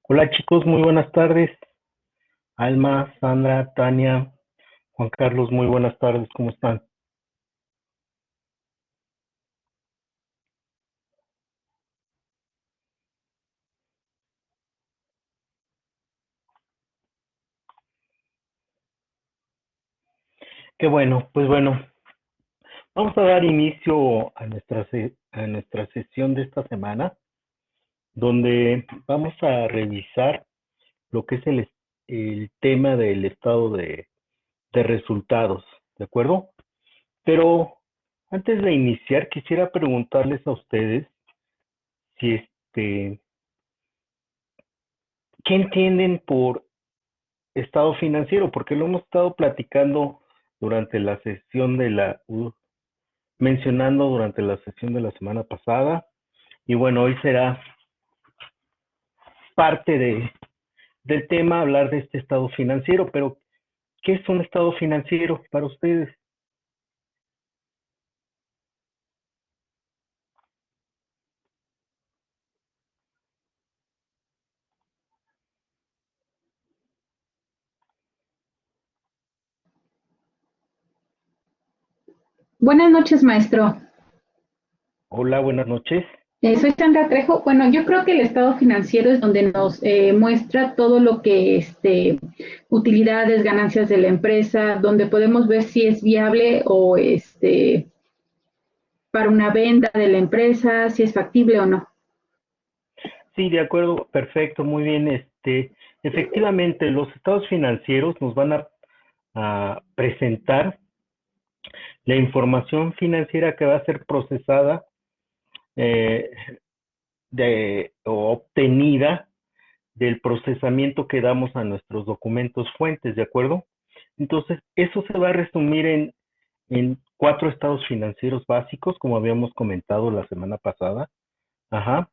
Hola chicos, muy buenas tardes. Alma, Sandra, Tania, Juan Carlos, muy buenas tardes, ¿cómo están? Qué bueno, pues bueno, vamos a dar inicio a nuestra sesión de esta semana, donde vamos a revisar lo que es el tema del estado de resultados, ¿de acuerdo? Pero antes de iniciar, quisiera preguntarles a ustedes si ¿qué entienden por estado financiero? Porque lo hemos estado platicando durante la sesión mencionando durante la sesión de la semana pasada. Y bueno, hoy será parte del tema hablar de este estado financiero, pero ¿qué es un estado financiero para ustedes? Buenas noches, maestro. Hola, buenas noches. Soy Sandra Trejo. Bueno, yo creo que el estado financiero es donde nos muestra todo lo que utilidades, ganancias de la empresa, donde podemos ver si es viable o para una venta de la empresa, si es factible o no. Sí, de acuerdo, perfecto, muy bien. Efectivamente, los estados financieros nos van a presentar la información financiera que va a ser procesada eh, o obtenida del procesamiento que damos a nuestros documentos fuentes, ¿de acuerdo? Entonces, eso se va a resumir en cuatro estados financieros básicos, como habíamos comentado la semana pasada, ajá,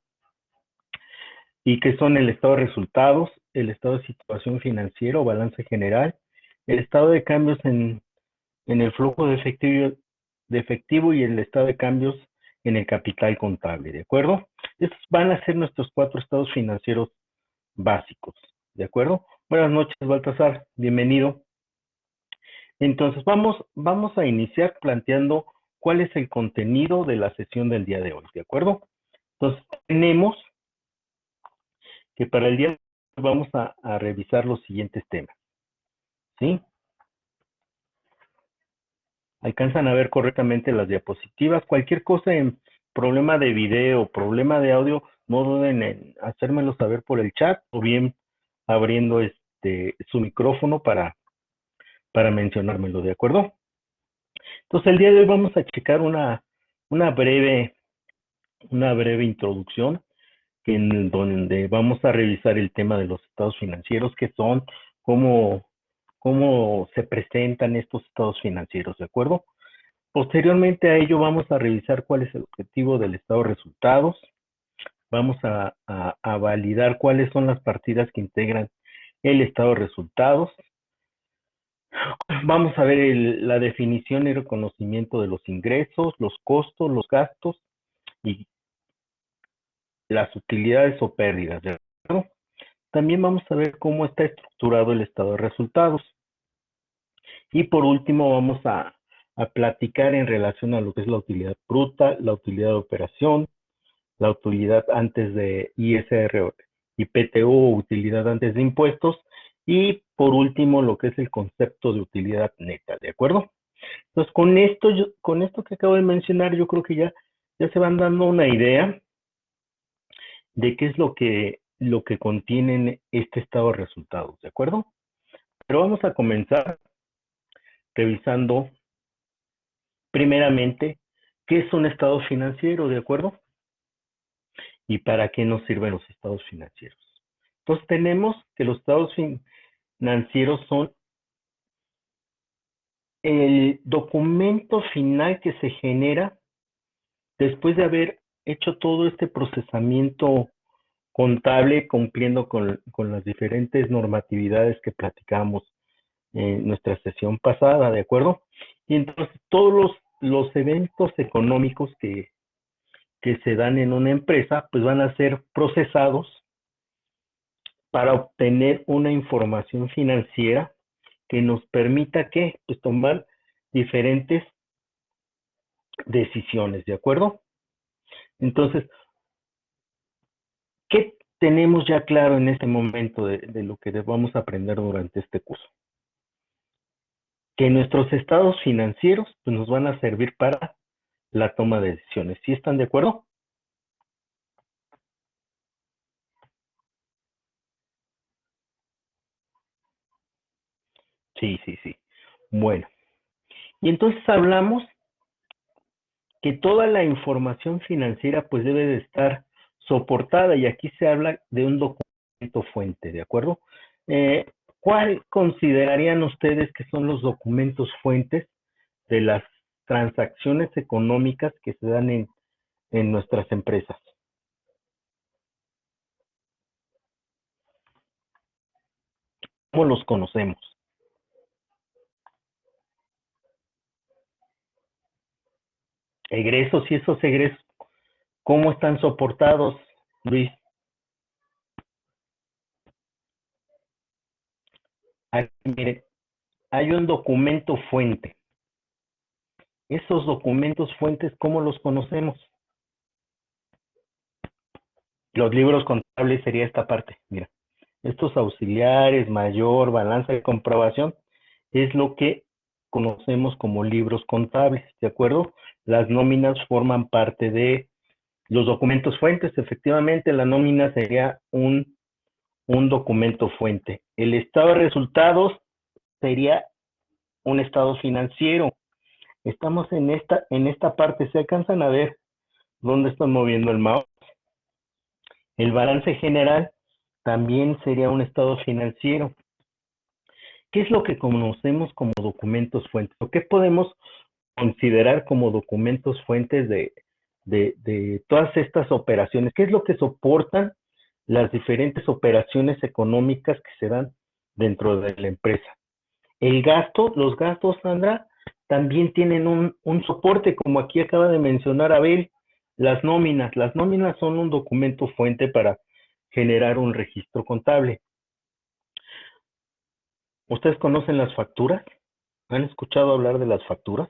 y que son el estado de resultados, el estado de situación financiera o balance general, el estado de cambios en el flujo de efectivo y el estado de cambios en el capital contable, ¿de acuerdo? Estos van a ser nuestros cuatro estados financieros básicos, ¿de acuerdo? Buenas noches, Baltasar, bienvenido. Entonces, vamos a iniciar planteando cuál es el contenido de la sesión del día de hoy, ¿de acuerdo? Entonces, tenemos que para el día de hoy vamos a revisar los siguientes temas, ¿sí? Alcanzan a ver correctamente las diapositivas. Cualquier cosa en problema de video, problema de audio, no duden en hacérmelo saber por el chat o bien abriendo su micrófono para mencionármelo, ¿de acuerdo? Entonces, el día de hoy vamos a checar una breve, una breve introducción en donde vamos a revisar el tema de los estados financieros, qué son, cómo, cómo se presentan estos estados financieros, ¿de acuerdo? Posteriormente a ello vamos a revisar cuál es el objetivo del estado de resultados, vamos a validar cuáles son las partidas que integran el estado de resultados, vamos a ver la definición y reconocimiento de los ingresos, los costos, los gastos y las utilidades o pérdidas, ¿de acuerdo? También vamos a ver cómo está estructurado el estado de resultados. Y por último vamos a platicar en relación a lo que es la utilidad bruta, la utilidad de operación, la utilidad antes de ISR y PTU, utilidad antes de impuestos, y por último lo que es el concepto de utilidad neta, ¿de acuerdo? Entonces con esto que acabo de mencionar, yo creo que ya se van dando una idea de qué es lo que contienen este estado de resultados, ¿de acuerdo? Pero vamos a comenzar revisando primeramente qué es un estado financiero, ¿de acuerdo? Y para qué nos sirven los estados financieros. Entonces tenemos que los estados financieros son el documento final que se genera después de haber hecho todo este procesamiento contable cumpliendo con las diferentes normatividades que platicamos en nuestra sesión pasada, ¿de acuerdo? Y entonces todos los eventos económicos que se dan en una empresa, pues van a ser procesados para obtener una información financiera que nos permita que pues, tomar diferentes decisiones, ¿de acuerdo? Entonces, ¿qué tenemos ya claro en este momento de lo que vamos a aprender durante este curso? Que nuestros estados financieros pues, nos van a servir para la toma de decisiones. ¿Sí están de acuerdo? Sí, sí, sí. Bueno, y entonces hablamos que toda la información financiera pues debe de estar soportada y aquí se habla de un documento fuente, ¿de acuerdo? Eh, ¿Cuál considerarían ustedes que son los documentos fuentes de las transacciones económicas que se dan en nuestras empresas? ¿Cómo los conocemos? Egresos y esos egresos, ¿cómo están soportados, Luis? Aquí, mire, hay un documento fuente. Esos documentos fuentes, ¿cómo los conocemos? Los libros contables sería esta parte, mira. Estos auxiliares, mayor, balanza de comprobación, es lo que conocemos como libros contables, ¿de acuerdo? Las nóminas forman parte de los documentos fuentes. Efectivamente, la nómina sería un documento fuente. El estado de resultados sería un estado financiero. Estamos en esta parte, se alcanzan a ver dónde están moviendo el mouse. El balance general también sería un estado financiero. ¿Qué es lo que conocemos como documentos fuentes? ¿O qué podemos considerar como documentos fuentes de todas estas operaciones? ¿Qué es lo que soportan las diferentes operaciones económicas que se dan dentro de la empresa? El gasto, los gastos, Sandra, también tienen un soporte, como aquí acaba de mencionar Abel, las nóminas. Las nóminas son un documento fuente para generar un registro contable. ¿Ustedes conocen las facturas? ¿Han escuchado hablar de las facturas?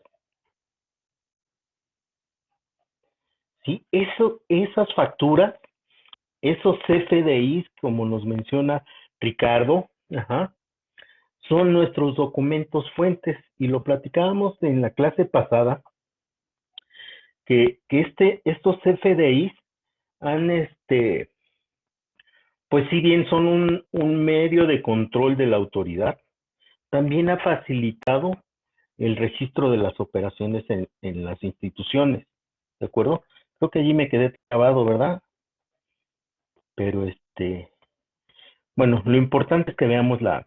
Sí, esas facturas, esos CFDIs, como nos menciona Ricardo, ajá, son nuestros documentos fuentes y lo platicábamos en la clase pasada que estos CFDIs han, pues si bien son un medio de control de la autoridad, también ha facilitado el registro de las operaciones en las instituciones, ¿de acuerdo? Creo que allí me quedé trabado, ¿verdad? Pero bueno, lo importante es que veamos la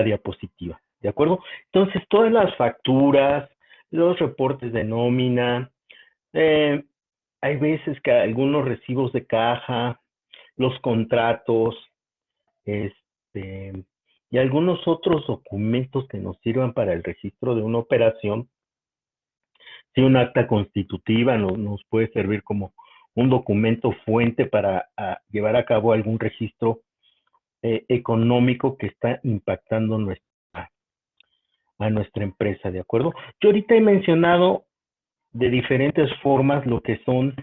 diapositiva, ¿de acuerdo? Entonces, todas las facturas, los reportes de nómina, eh, hay veces que algunos recibos de caja, los contratos, este, y algunos otros documentos que nos sirvan para el registro de una operación. Si un acta constitutiva nos puede servir como un documento fuente para llevar a cabo algún registro económico que está impactando a nuestra empresa, ¿de acuerdo? Yo ahorita he mencionado de diferentes formas lo que son,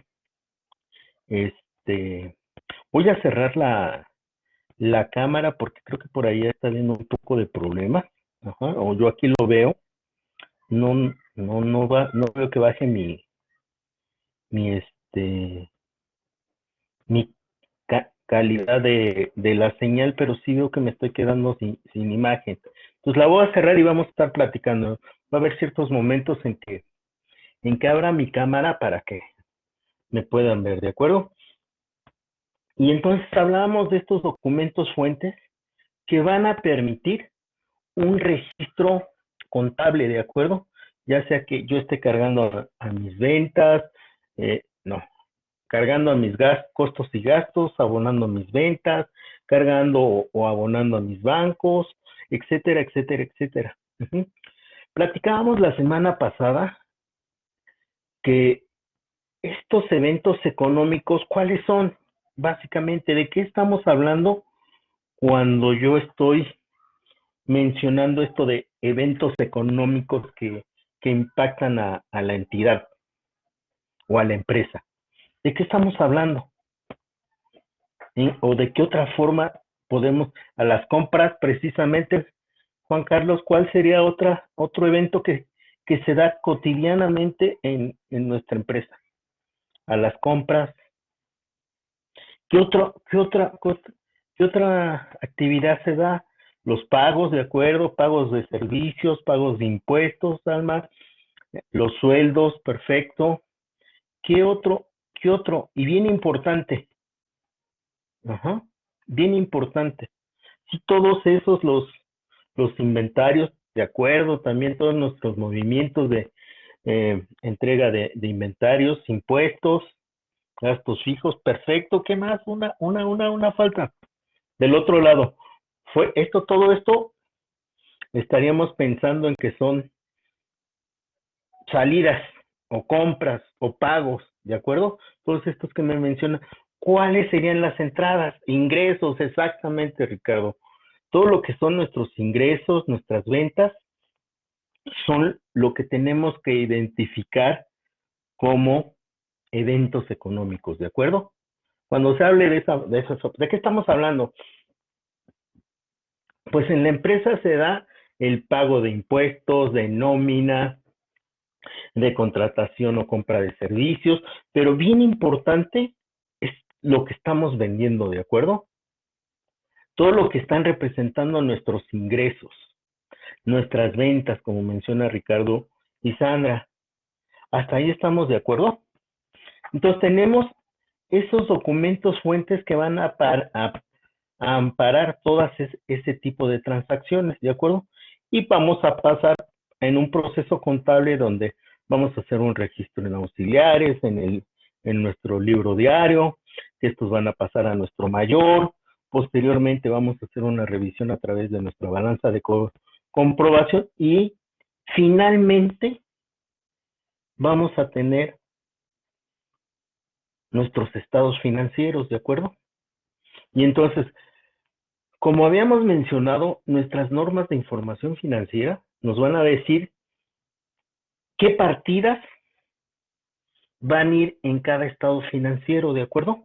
este, voy a cerrar la cámara porque creo que por ahí está viendo un poco de problema, ajá, o yo aquí lo veo, no veo que baje mi, mi calidad de la señal, pero sí veo que me estoy quedando sin imagen. Entonces la voy a cerrar y vamos a estar platicando. Va a haber ciertos momentos en que abra mi cámara para que me puedan ver, ¿de acuerdo? Y entonces hablábamos de estos documentos fuentes que van a permitir un registro contable, ¿de acuerdo? Ya sea que yo esté cargando a mis ventas, no, cargando a mis costos y gastos, abonando mis ventas, cargando o abonando a mis bancos, etcétera, etcétera, etcétera. Uh-huh. Platicábamos la semana pasada que estos eventos económicos, ¿cuáles son? Básicamente, ¿de qué estamos hablando cuando yo estoy mencionando esto de eventos económicos que impactan a la entidad o a la empresa? ¿De qué estamos hablando? ¿Sí? ¿O de qué otra forma podemos, a las compras precisamente, Juan Carlos, cuál sería otro evento que se da cotidianamente en nuestra empresa? A las compras, qué otra actividad se da? Los pagos, de acuerdo, pagos de servicios, pagos de impuestos, Alma, los sueldos, perfecto. ¿Qué otro? ¿Qué otro? Y bien importante, ajá, bien importante. Sí, todos esos, los inventarios, de acuerdo, también todos nuestros movimientos de entrega de inventarios, impuestos, gastos fijos, perfecto. ¿Qué más? Una falta. Del otro lado, todo esto, estaríamos pensando en que son salidas o compras o pagos, ¿de acuerdo? Todos estos que me mencionan, ¿cuáles serían las entradas? Ingresos, exactamente, Ricardo. Todo lo que son nuestros ingresos, nuestras ventas, son lo que tenemos que identificar como eventos económicos, ¿de acuerdo? Cuando se hable ¿de qué estamos hablando? Pues en la empresa se da el pago de impuestos, de nómina, de contratación o compra de servicios, pero bien importante es lo que estamos vendiendo, ¿de acuerdo? Todo lo que están representando nuestros ingresos, nuestras ventas, como menciona Ricardo y Sandra. ¿Hasta ahí estamos de acuerdo? Entonces tenemos esos documentos fuentes que van a amparar todas ese tipo de transacciones, ¿de acuerdo? Y vamos a pasar en un proceso contable donde vamos a hacer un registro en auxiliares, en nuestro libro diario, que estos van a pasar a nuestro mayor. Posteriormente vamos a hacer una revisión a través de nuestra balanza de comprobación y finalmente vamos a tener nuestros estados financieros, ¿de acuerdo? Y entonces, como habíamos mencionado, nuestras normas de información financiera nos van a decir qué partidas van a ir en cada estado financiero, ¿de acuerdo?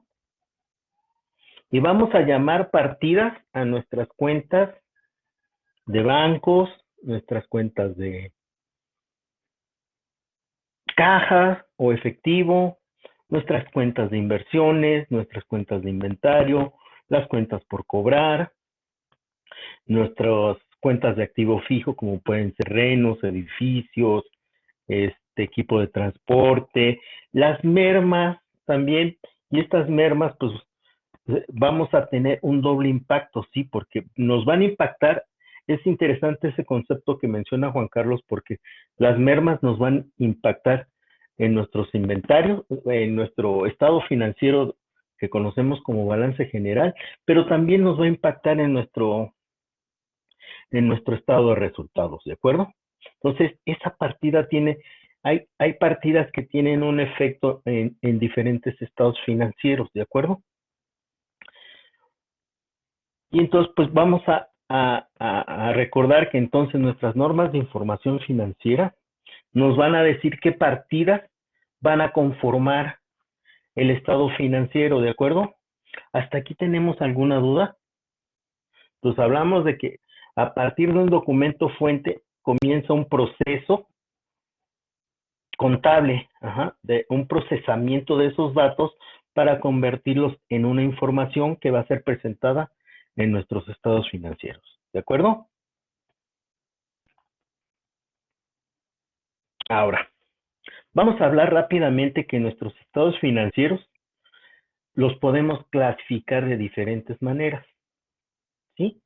Y vamos a llamar partidas a nuestras cuentas de bancos, nuestras cuentas de caja o efectivo, nuestras cuentas de inversiones, nuestras cuentas de inventario, las cuentas por cobrar, nuestras cuentas de activo fijo, como pueden ser renos, edificios, equipo de transporte, las mermas también, y estas mermas, pues vamos a tener un doble impacto, sí, porque nos van a impactar. Es interesante ese concepto que menciona Juan Carlos, porque las mermas nos van a impactar en nuestros inventarios, en nuestro estado financiero que conocemos como balance general, pero también nos va a impactar en nuestro estado de resultados, ¿de acuerdo? Entonces, esa partida hay partidas que tienen un efecto en diferentes estados financieros, ¿de acuerdo? Y entonces, pues vamos a recordar que entonces nuestras normas de información financiera nos van a decir qué partidas van a conformar el estado financiero, ¿de acuerdo? ¿Hasta aquí tenemos alguna duda? Pues hablamos de que a partir de un documento fuente comienza un proceso contable, de un procesamiento de esos datos para convertirlos en una información que va a ser presentada en nuestros estados financieros. ¿De acuerdo? Ahora, vamos a hablar rápidamente que nuestros estados financieros los podemos clasificar de diferentes maneras. ¿Sí?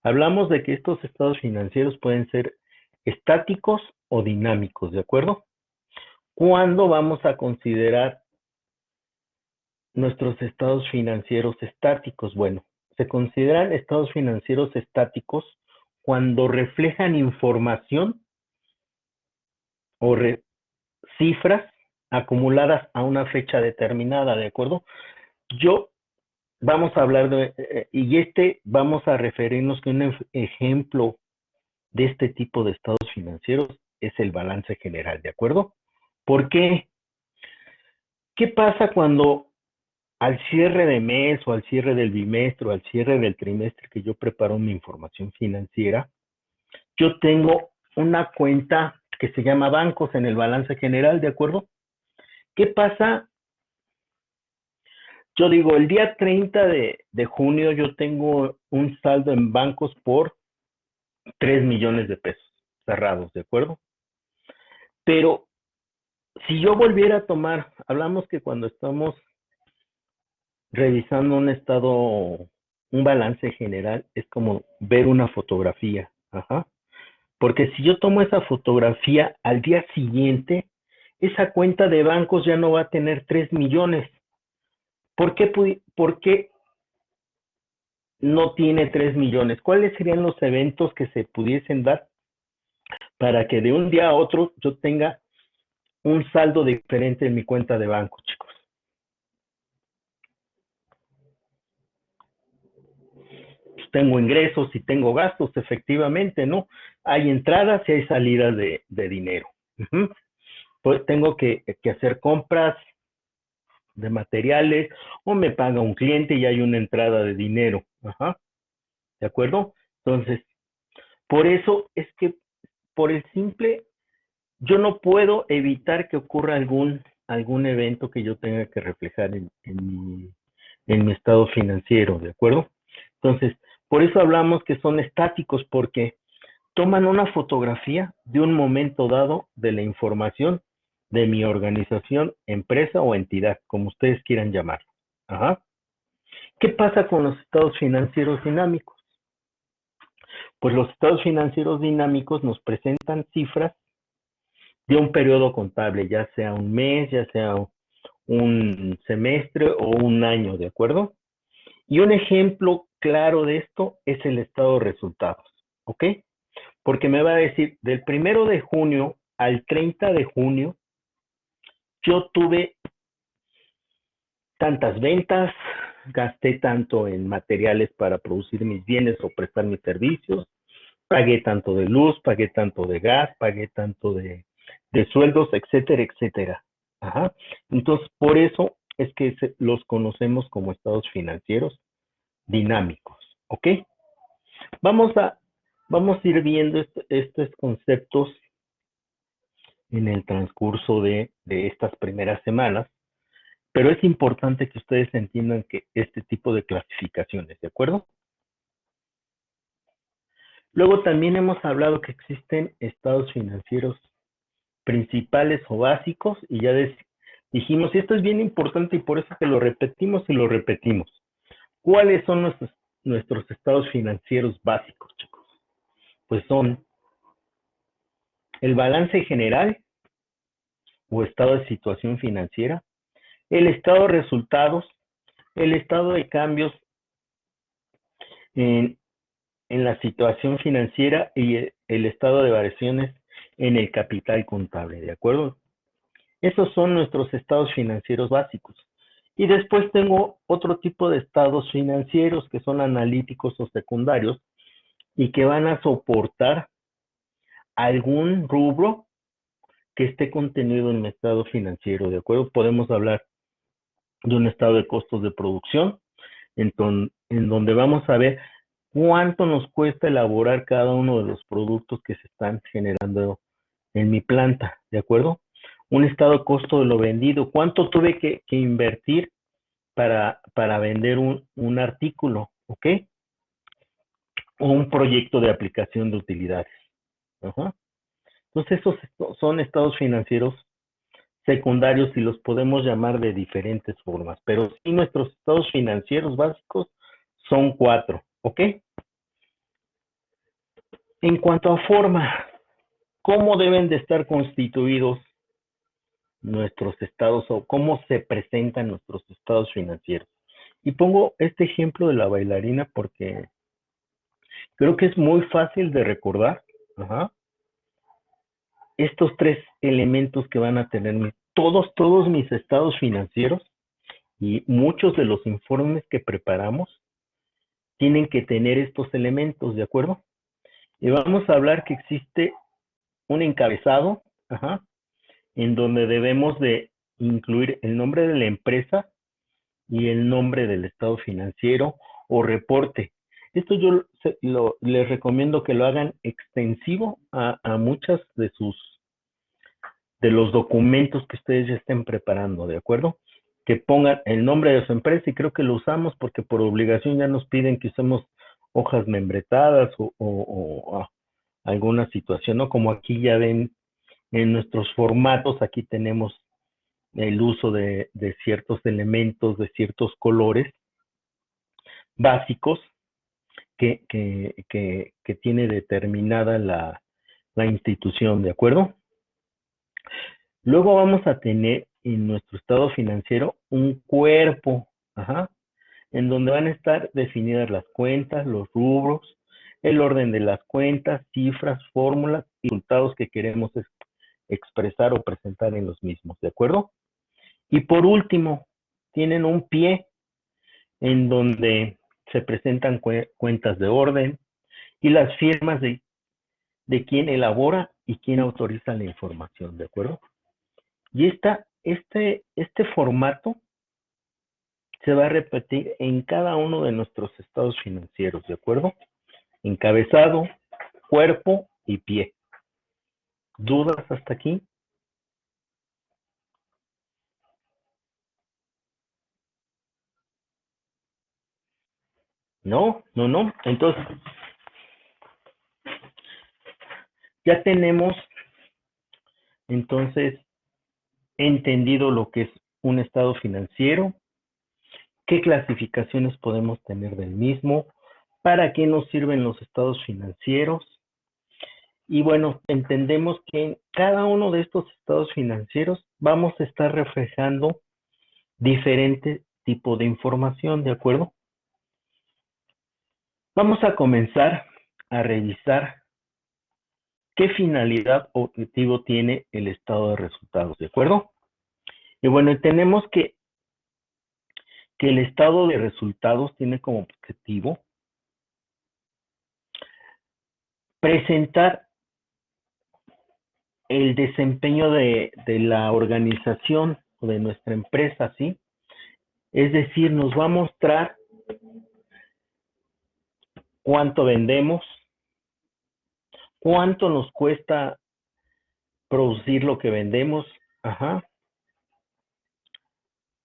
Hablamos de que estos estados financieros pueden ser estáticos o dinámicos, ¿de acuerdo? ¿Cuándo vamos a considerar nuestros estados financieros estáticos? Bueno, se consideran estados financieros estáticos cuando reflejan información o cifras acumuladas a una fecha determinada, ¿de acuerdo? Yo vamos a hablar vamos a referirnos que un ejemplo de este tipo de estados financieros es el balance general, ¿de acuerdo? ¿Por qué? ¿Qué pasa cuando al cierre de mes o al cierre del bimestre o al cierre del trimestre que yo preparo mi información financiera, yo tengo una cuenta que se llama bancos en el balance general, ¿de acuerdo? ¿Qué pasa? Yo digo, el día 30 de junio yo tengo un saldo en bancos por 3 millones de pesos cerrados, ¿de acuerdo? Pero si yo volviera a tomar, hablamos que cuando estamos revisando un estado, un balance general, es como ver una fotografía, ajá. Porque si yo tomo esa fotografía al día siguiente, esa cuenta de bancos ya no va a tener 3 millones. ¿Por qué no tiene 3 millones? ¿Cuáles serían los eventos que se pudiesen dar para que de un día a otro yo tenga un saldo diferente en mi cuenta de banco, chicos? Pues tengo ingresos y tengo gastos, efectivamente, ¿no? Hay entradas y hay salidas de dinero. Uh-huh. Pues tengo que hacer compras de materiales o me paga un cliente y hay una entrada de dinero. Ajá. ¿De acuerdo? Entonces, por eso es que por el simple, yo no puedo evitar que ocurra algún evento que yo tenga que reflejar en mi estado financiero, ¿de acuerdo? Entonces, por eso hablamos que son estáticos, porque toman una fotografía de un momento dado de la información de mi organización, empresa o entidad, como ustedes quieran llamarlo. Ajá. ¿Qué pasa con los estados financieros dinámicos? Pues los estados financieros dinámicos nos presentan cifras de un periodo contable, ya sea un mes, ya sea un semestre o un año, ¿de acuerdo? Y un ejemplo claro de esto es el estado de resultados, ¿ok? Porque me va a decir, del 1 de junio al 30 de junio, yo tuve tantas ventas, gasté tanto en materiales para producir mis bienes o prestar mis servicios, pagué tanto de luz, pagué tanto de gas, pagué tanto de sueldos, etcétera, etcétera. Ajá. Entonces, por eso es que los conocemos como estados financieros dinámicos, ¿ok? Vamos a, vamos a ir viendo estos conceptos en el transcurso de estas primeras semanas, pero es importante que ustedes entiendan que este tipo de clasificaciones, ¿de acuerdo? Luego también hemos hablado que existen estados financieros principales o básicos y ya dijimos, y esto es bien importante y por eso que lo repetimos y lo repetimos. ¿Cuáles son nuestros estados financieros básicos, chicos? Pues son el balance general o estado de situación financiera, el estado de resultados, el estado de cambios en, en la situación financiera y el estado de variaciones en el capital contable, ¿de acuerdo? Esos son nuestros estados financieros básicos. Y después tengo otro tipo de estados financieros que son analíticos o secundarios y que van a soportar algún rubro que esté contenido en mi estado financiero, ¿de acuerdo? Podemos hablar de un estado de costos de producción, en donde vamos a ver cuánto nos cuesta elaborar cada uno de los productos que se están generando en mi planta, ¿de acuerdo? Un estado de costo de lo vendido, cuánto tuve que invertir para vender un artículo, ¿ok? O un proyecto de aplicación de utilidades. Ajá. Entonces, esos son estados financieros secundarios y los podemos llamar de diferentes formas, pero sí nuestros estados financieros básicos son 4, ¿ok? En cuanto a forma, ¿cómo deben de estar constituidos nuestros estados o cómo se presentan nuestros estados financieros? Y pongo este ejemplo de la bailarina porque creo que es muy fácil de recordar. Ajá. Estos tres elementos que van a tener todos mis estados financieros Y muchos de los informes que preparamos tienen que tener estos elementos, ¿de acuerdo? Y vamos a hablar que existe un encabezado, en donde debemos de incluir el nombre de la empresa y el nombre del estado financiero o reporte. Esto yo les recomiendo que lo hagan extensivo a muchas de los documentos que ustedes ya estén preparando, ¿de acuerdo? Que pongan el nombre de su empresa, y creo que lo usamos porque por obligación ya nos piden que usemos hojas membretadas o alguna situación, ¿no? Como aquí ya ven en nuestros formatos, aquí tenemos el uso de ciertos elementos, de ciertos colores básicos que tiene determinada la institución, ¿de acuerdo? Luego vamos a tener en nuestro estado financiero un cuerpo, en donde van a estar definidas las cuentas, los rubros, el orden de las cuentas, cifras, fórmulas y resultados que queremos expresar o presentar en los mismos, ¿de acuerdo? Y por último, tienen un pie en donde se presentan cuentas de orden y las firmas de quien elabora y quien autoriza la información, ¿de acuerdo? Y este formato se va a repetir en cada uno de nuestros estados financieros, ¿de acuerdo? Encabezado, cuerpo y pie. ¿Dudas hasta aquí? No, no, no. Entonces, ya tenemos entonces entendido lo que es un estado financiero, qué clasificaciones podemos tener del mismo, para qué nos sirven los estados financieros. Y bueno, entendemos que en cada uno de estos estados financieros vamos a estar reflejando diferente tipo de información, ¿de acuerdo? Vamos a comenzar a revisar qué finalidad o objetivo tiene el estado de resultados, ¿de acuerdo? Y bueno, tenemos que el estado de resultados tiene como objetivo presentar el desempeño de la organización o de nuestra empresa, ¿sí? Es decir, nos va a mostrar cuánto vendemos, cuánto nos cuesta producir lo que vendemos,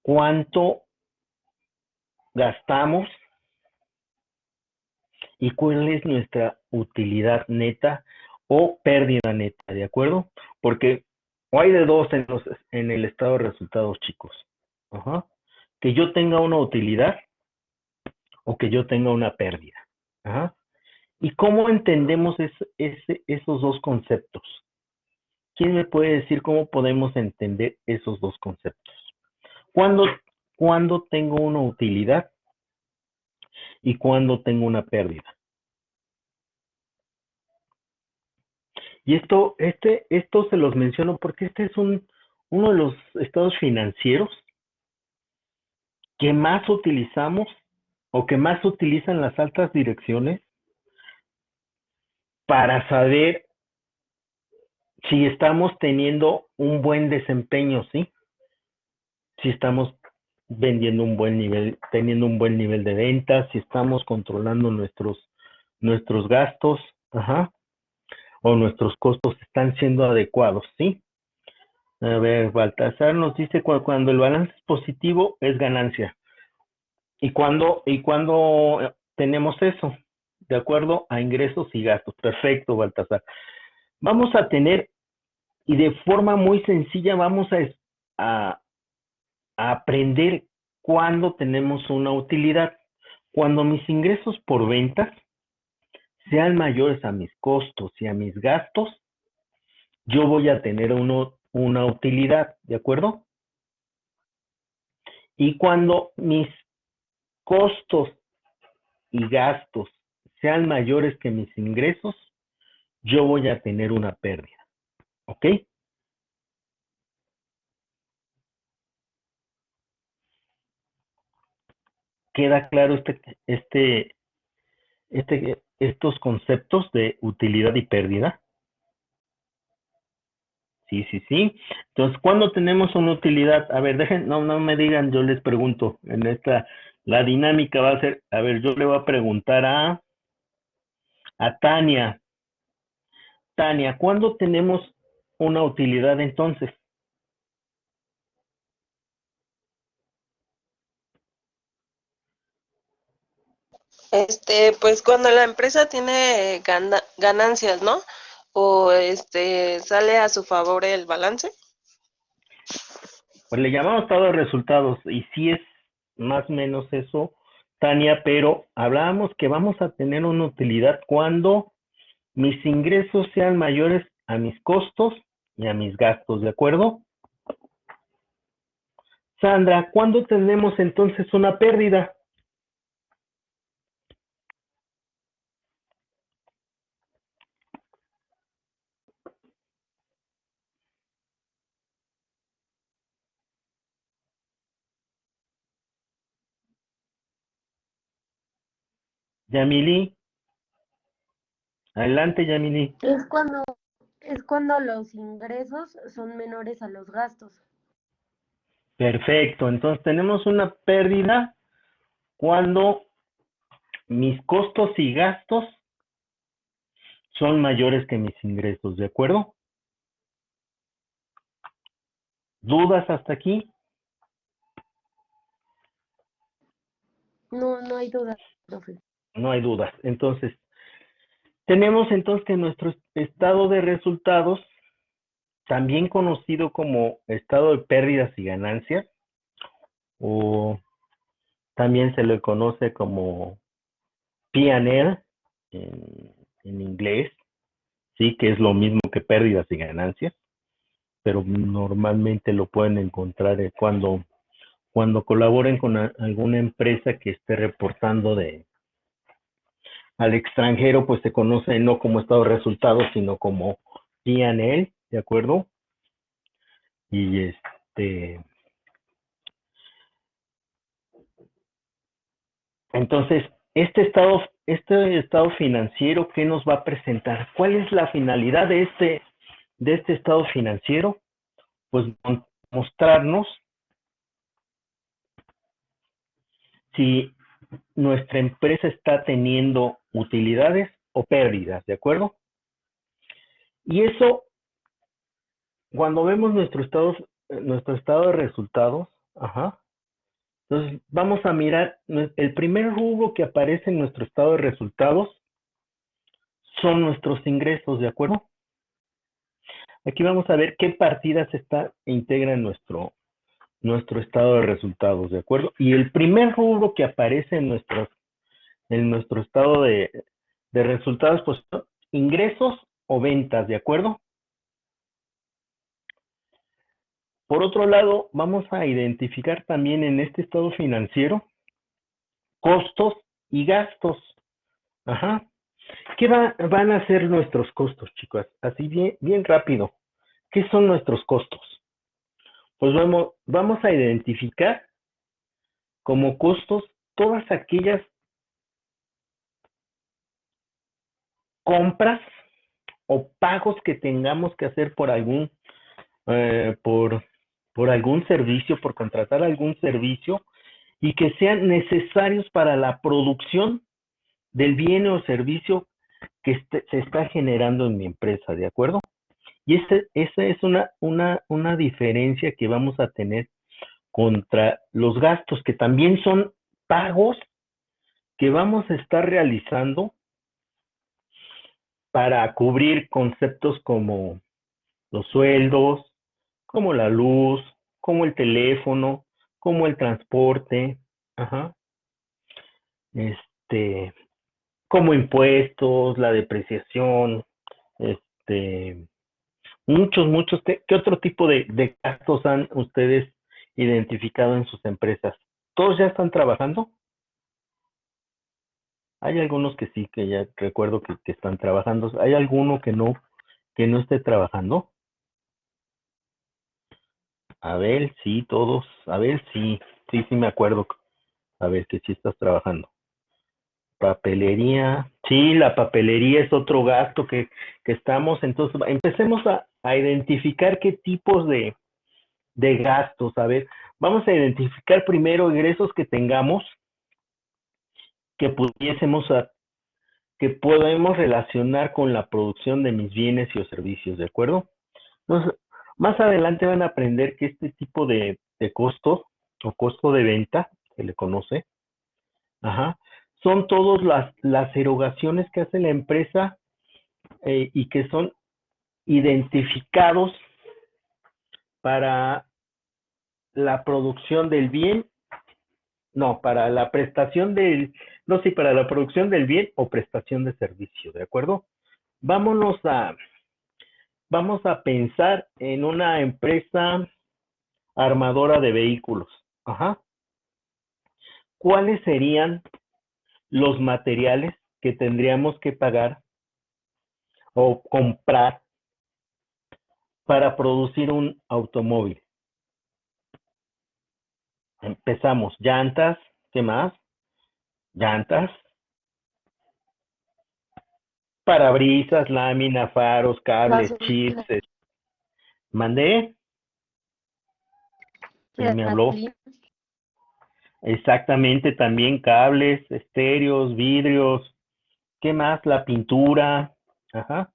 cuánto gastamos y cuál es nuestra utilidad neta o pérdida neta, ¿de acuerdo? Porque hay de dos en el estado de resultados, chicos. Que yo tenga una utilidad o que yo tenga una pérdida. ¿Y cómo entendemos esos dos conceptos? ¿Quién me puede decir cómo podemos entender esos dos conceptos? ¿Cuándo tengo una utilidad y cuándo tengo una pérdida? Y esto se los menciono porque este es uno de los estados financieros que más utilizamos o que más utilizan las altas direcciones para saber si estamos teniendo un buen desempeño, ¿sí? Si estamos vendiendo un buen nivel, teniendo un buen nivel de ventas, si estamos controlando nuestros gastos, o nuestros costos están siendo adecuados, ¿sí? A ver, Baltasar nos dice cuando el balance es positivo es ganancia. ¿Y cuando tenemos eso? De acuerdo a ingresos y gastos. Perfecto, Baltasar. Vamos a tener, y de forma muy sencilla, vamos a aprender cuándo tenemos una utilidad. Cuando mis ingresos por ventas sean mayores a mis costos y a mis gastos, yo voy a tener una utilidad, ¿de acuerdo? Y cuando mis costos y gastos sean mayores que mis ingresos, yo voy a tener una pérdida, ¿ok? ¿Queda claro estos conceptos de utilidad y pérdida? Sí, sí, sí. Entonces, ¿cuándo tenemos una utilidad? A ver, no me digan, yo les pregunto. La dinámica va a ser, a ver, yo le voy a preguntar a Tania. Tania, ¿cuándo tenemos una utilidad entonces? Pues cuando la empresa tiene ganancias, ¿no? O sale a su favor el balance. Pues le llamamos estado de resultados y sí es más o menos eso, Tania, pero hablábamos que vamos a tener una utilidad cuando mis ingresos sean mayores a mis costos y a mis gastos, ¿de acuerdo? Sandra, ¿cuándo tenemos entonces una pérdida? Yamili, adelante Yamili. Es cuando los ingresos son menores a los gastos. Perfecto, entonces tenemos una pérdida cuando mis costos y gastos son mayores que mis ingresos, ¿de acuerdo? ¿Dudas hasta aquí? No, no hay duda, profe. No hay dudas. Entonces, tenemos entonces que nuestro estado de resultados, también conocido como estado de pérdidas y ganancias, o también se le conoce como P&L en inglés, sí, que es lo mismo que pérdidas y ganancias, pero normalmente lo pueden encontrar cuando colaboren con alguna empresa que esté reportando al extranjero, pues se conoce no como estado de resultados, sino como P&L, ¿de acuerdo? Y entonces, este estado financiero, ¿qué nos va a presentar? ¿Cuál es la finalidad de este estado financiero? Pues mostrarnos si nuestra empresa está teniendo utilidades o pérdidas, ¿de acuerdo? Y eso, cuando vemos nuestro estado de resultados, ajá, entonces vamos a mirar, el primer rubro que aparece en nuestro estado de resultados son nuestros ingresos, ¿de acuerdo? Aquí vamos a ver qué partidas integran nuestro estado de resultados, ¿de acuerdo? Y el primer rubro que aparece en nuestro estado de resultados, pues son ingresos o ventas, ¿de acuerdo? Por otro lado, vamos a identificar también en este estado financiero costos y gastos. Ajá. ¿Qué van a ser nuestros costos, chicos? Así bien, bien rápido. ¿Qué son nuestros costos? Pues vamos a identificar como costos todas aquellas compras o pagos que tengamos que hacer por eh, por, por algún servicio, por contratar algún servicio y que sean necesarios para la producción del bien o servicio que se está generando en mi empresa, ¿de acuerdo? Y esa es una diferencia que vamos a tener contra los gastos, que también son pagos que vamos a estar realizando para cubrir conceptos como los sueldos, como la luz, como el teléfono, como el transporte, ajá, este, como impuestos, la depreciación, este, muchos, ¿qué otro tipo de gastos han ustedes identificado en sus empresas? ¿Todos ya están trabajando? Hay algunos que sí, que ya recuerdo que están trabajando. ¿Hay alguno que no esté trabajando? A ver, sí, todos. A ver, sí, sí me acuerdo. A ver, que sí estás trabajando. Papelería. Sí, la papelería es otro gasto que estamos. Entonces, empecemos a identificar qué tipos de gastos. A ver, vamos a identificar primero ingresos que tengamos que que podemos relacionar con la producción de mis bienes y o servicios, ¿de acuerdo? Entonces, más adelante van a aprender que este tipo de costo o costo de venta, se le conoce, ajá, son todas las erogaciones que hace la empresa y que son identificados para la producción del bien, no, para la prestación del, no, sí, para la producción del bien o prestación de servicio, ¿de acuerdo? Vámonos vamos a pensar en una empresa armadora de vehículos, ajá. ¿Cuáles serían los materiales que tendríamos que pagar o comprar para producir un automóvil? Empezamos, llantas, ¿qué más? Llantas, parabrisas, lámina, faros, cables, chips. Gasolina, ¿Mandé? ¿Quién me habló? gasolina, Exactamente, también cables, estéreos, vidrios, ¿qué más? La pintura, ajá.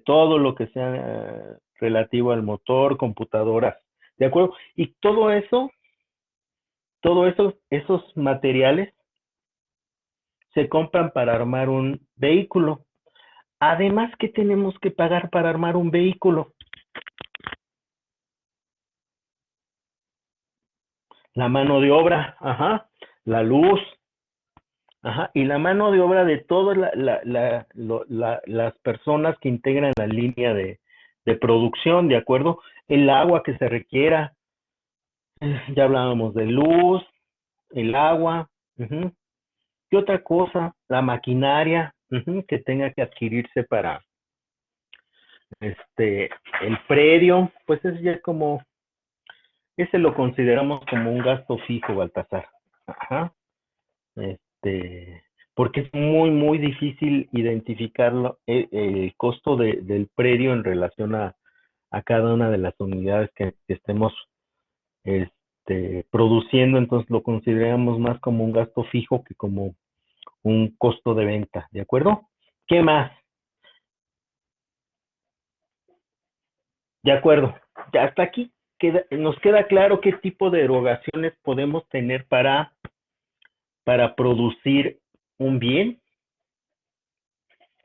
Todo lo que sea relativo al motor, computadoras, ¿de acuerdo? Y esos materiales se compran para armar un vehículo. Además, ¿qué tenemos que pagar para armar un vehículo? La mano de obra, ajá, la luz, ajá, y la mano de obra de todas las personas que integran la línea de producción, ¿de acuerdo? El agua que se requiera, ya hablábamos de luz, el agua, uh-huh. ¿Qué otra cosa? La maquinaria uh-huh, que tenga que adquirirse para el predio, pues es ya como, ese lo consideramos como un gasto fijo, Baltasar. Ajá. Porque es muy, muy difícil identificarlo, el costo del predio en relación a cada una de las unidades que estemos produciendo, entonces lo consideramos más como un gasto fijo que como un costo de venta, ¿de acuerdo? ¿Qué más? De acuerdo. Ya hasta aquí nos queda claro qué tipo de erogaciones podemos tener para producir un bien.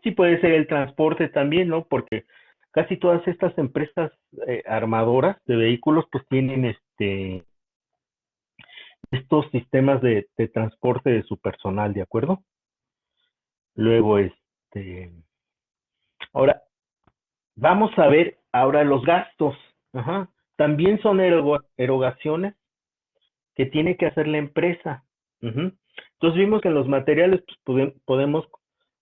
Sí puede ser el transporte también, ¿no? Porque casi todas estas empresas armadoras de vehículos pues tienen estos sistemas de transporte de su personal, ¿de acuerdo? Luego, ahora, vamos a ver ahora los gastos. Ajá. También son erogaciones que tiene que hacer la empresa. Uh-huh. Entonces vimos que en los materiales pues, podemos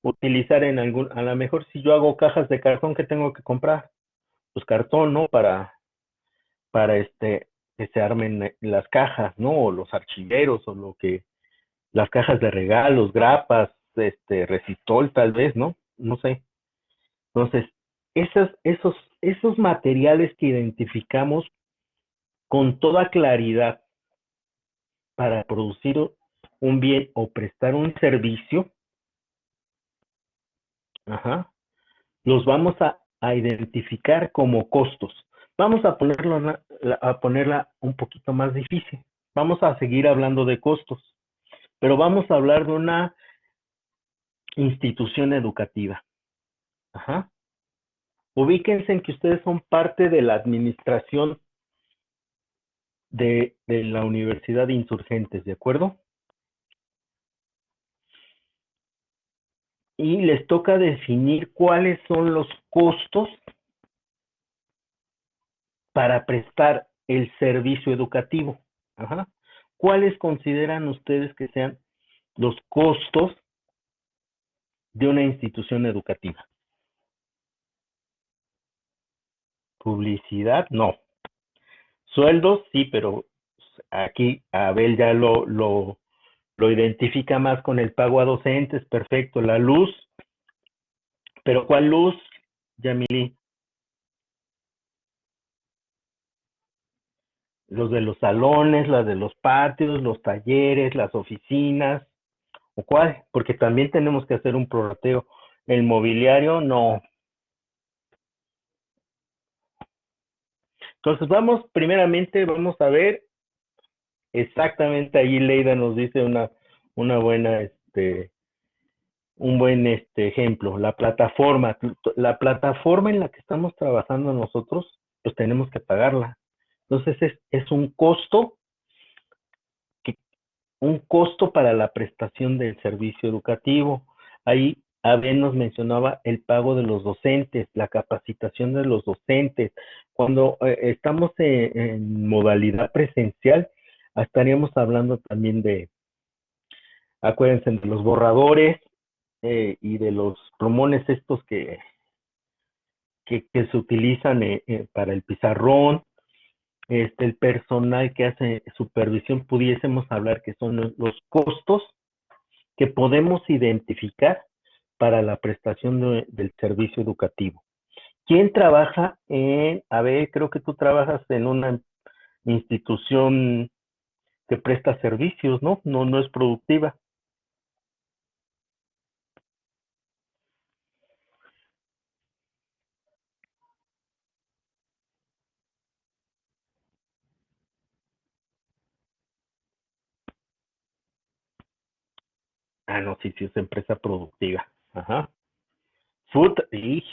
utilizar a lo mejor si yo hago cajas de cartón, ¿qué tengo que comprar? Pues cartón, ¿no? Para que se armen las cajas, ¿no? O los archiveros, o las cajas de regalos, grapas, resistol tal vez, ¿no? No sé. Entonces, esos materiales que identificamos con toda claridad para producir un bien o prestar un servicio, ajá, los vamos a identificar como costos. Vamos a ponerla un poquito más difícil. Vamos a seguir hablando de costos, pero vamos a hablar de una institución educativa. Ajá. Ubíquense en que ustedes son parte de la administración de la Universidad de Insurgentes, ¿de acuerdo? Y les toca definir cuáles son los costos para prestar el servicio educativo. Ajá. ¿Cuáles consideran ustedes que sean los costos de una institución educativa? Publicidad, no. Sueldos, sí, pero aquí Abel ya lo identifica más con el pago a docentes, perfecto, la luz, pero ¿cuál luz, Yamili? Los de los salones, las de los patios, los talleres, las oficinas, ¿o cuál? Porque también tenemos que hacer un prorrateo. El mobiliario, no. Entonces primeramente vamos a ver exactamente, ahí Leida nos dice una buena, un buen ejemplo, la plataforma. La plataforma en la que estamos trabajando nosotros, pues tenemos que pagarla. Entonces es un costo para la prestación del servicio educativo. Ahí Abel nos mencionaba el pago de los docentes, la capacitación de los docentes. Cuando estamos en modalidad presencial, estaríamos hablando también acuérdense, de los borradores y de los plumones estos que se utilizan para el pizarrón, el personal que hace supervisión, pudiésemos hablar que son los costos que podemos identificar para la prestación del servicio educativo. ¿Quién trabaja a ver, creo que tú trabajas en una institución que presta servicios, ¿no? No es productiva. Ah, no, sí, es empresa productiva. Ajá. Food, y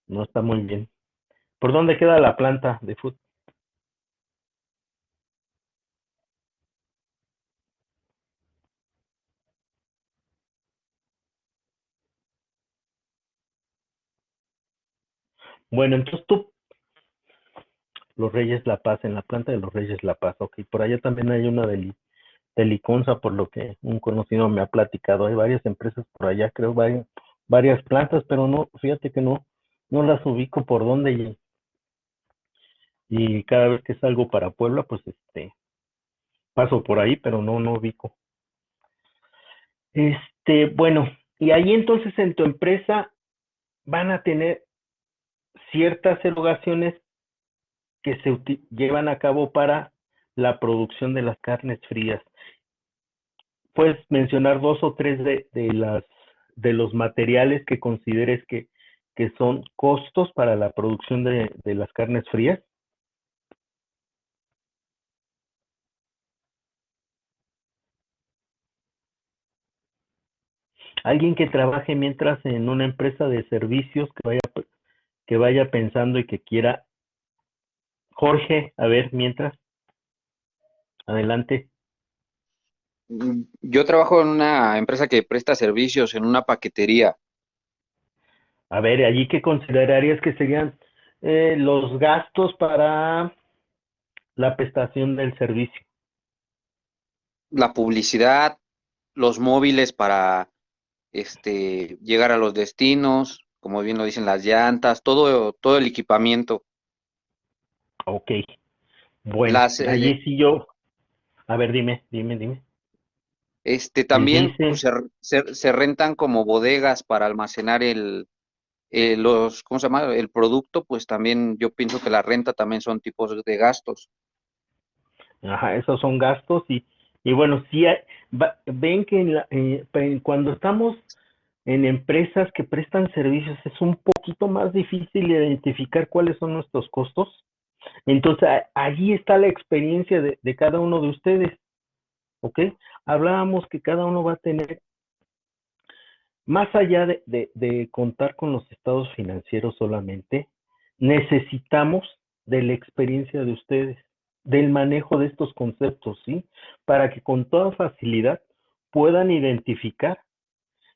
no está muy bien. ¿Por dónde queda la planta de food? Bueno, entonces los Reyes La Paz, en la planta de los Reyes La Paz, ok. Por allá también hay una de Liconza, por lo que un conocido me ha platicado. Hay varias empresas por allá, creo, varias plantas, pero no, fíjate que no las ubico por dónde y cada vez que salgo para Puebla, pues paso por ahí, pero no ubico. Bueno, y ahí entonces en tu empresa van a tener ciertas erogaciones que se llevan a cabo para la producción de las carnes frías. ¿Puedes mencionar dos o tres de los materiales que consideres que son costos para la producción de las carnes frías? Alguien que trabaje mientras en una empresa de servicios que vaya pensando y que quiera. Jorge, a ver, mientras, adelante. Yo trabajo en una empresa que presta servicios en una paquetería. A ver, allí qué considerarías que serían los gastos para la prestación del servicio. La publicidad, los móviles para llegar a los destinos, como bien lo dicen las llantas, todo el equipamiento. Ok, bueno, Las allí sí yo, a ver, dime. Me también pues, dice, se rentan como bodegas para almacenar ¿cómo se llama? El producto, pues también yo pienso que la renta también son tipos de gastos. ajá, esos son gastos y bueno, sí, ven que cuando estamos en empresas que prestan servicios es un poquito más difícil identificar cuáles son nuestros costos. Entonces, allí está la experiencia de cada uno de ustedes, ¿ok? Hablábamos que cada uno va a tener, más allá de contar con los estados financieros solamente, necesitamos de la experiencia de ustedes, del manejo de estos conceptos, ¿sí? Para que con toda facilidad puedan identificar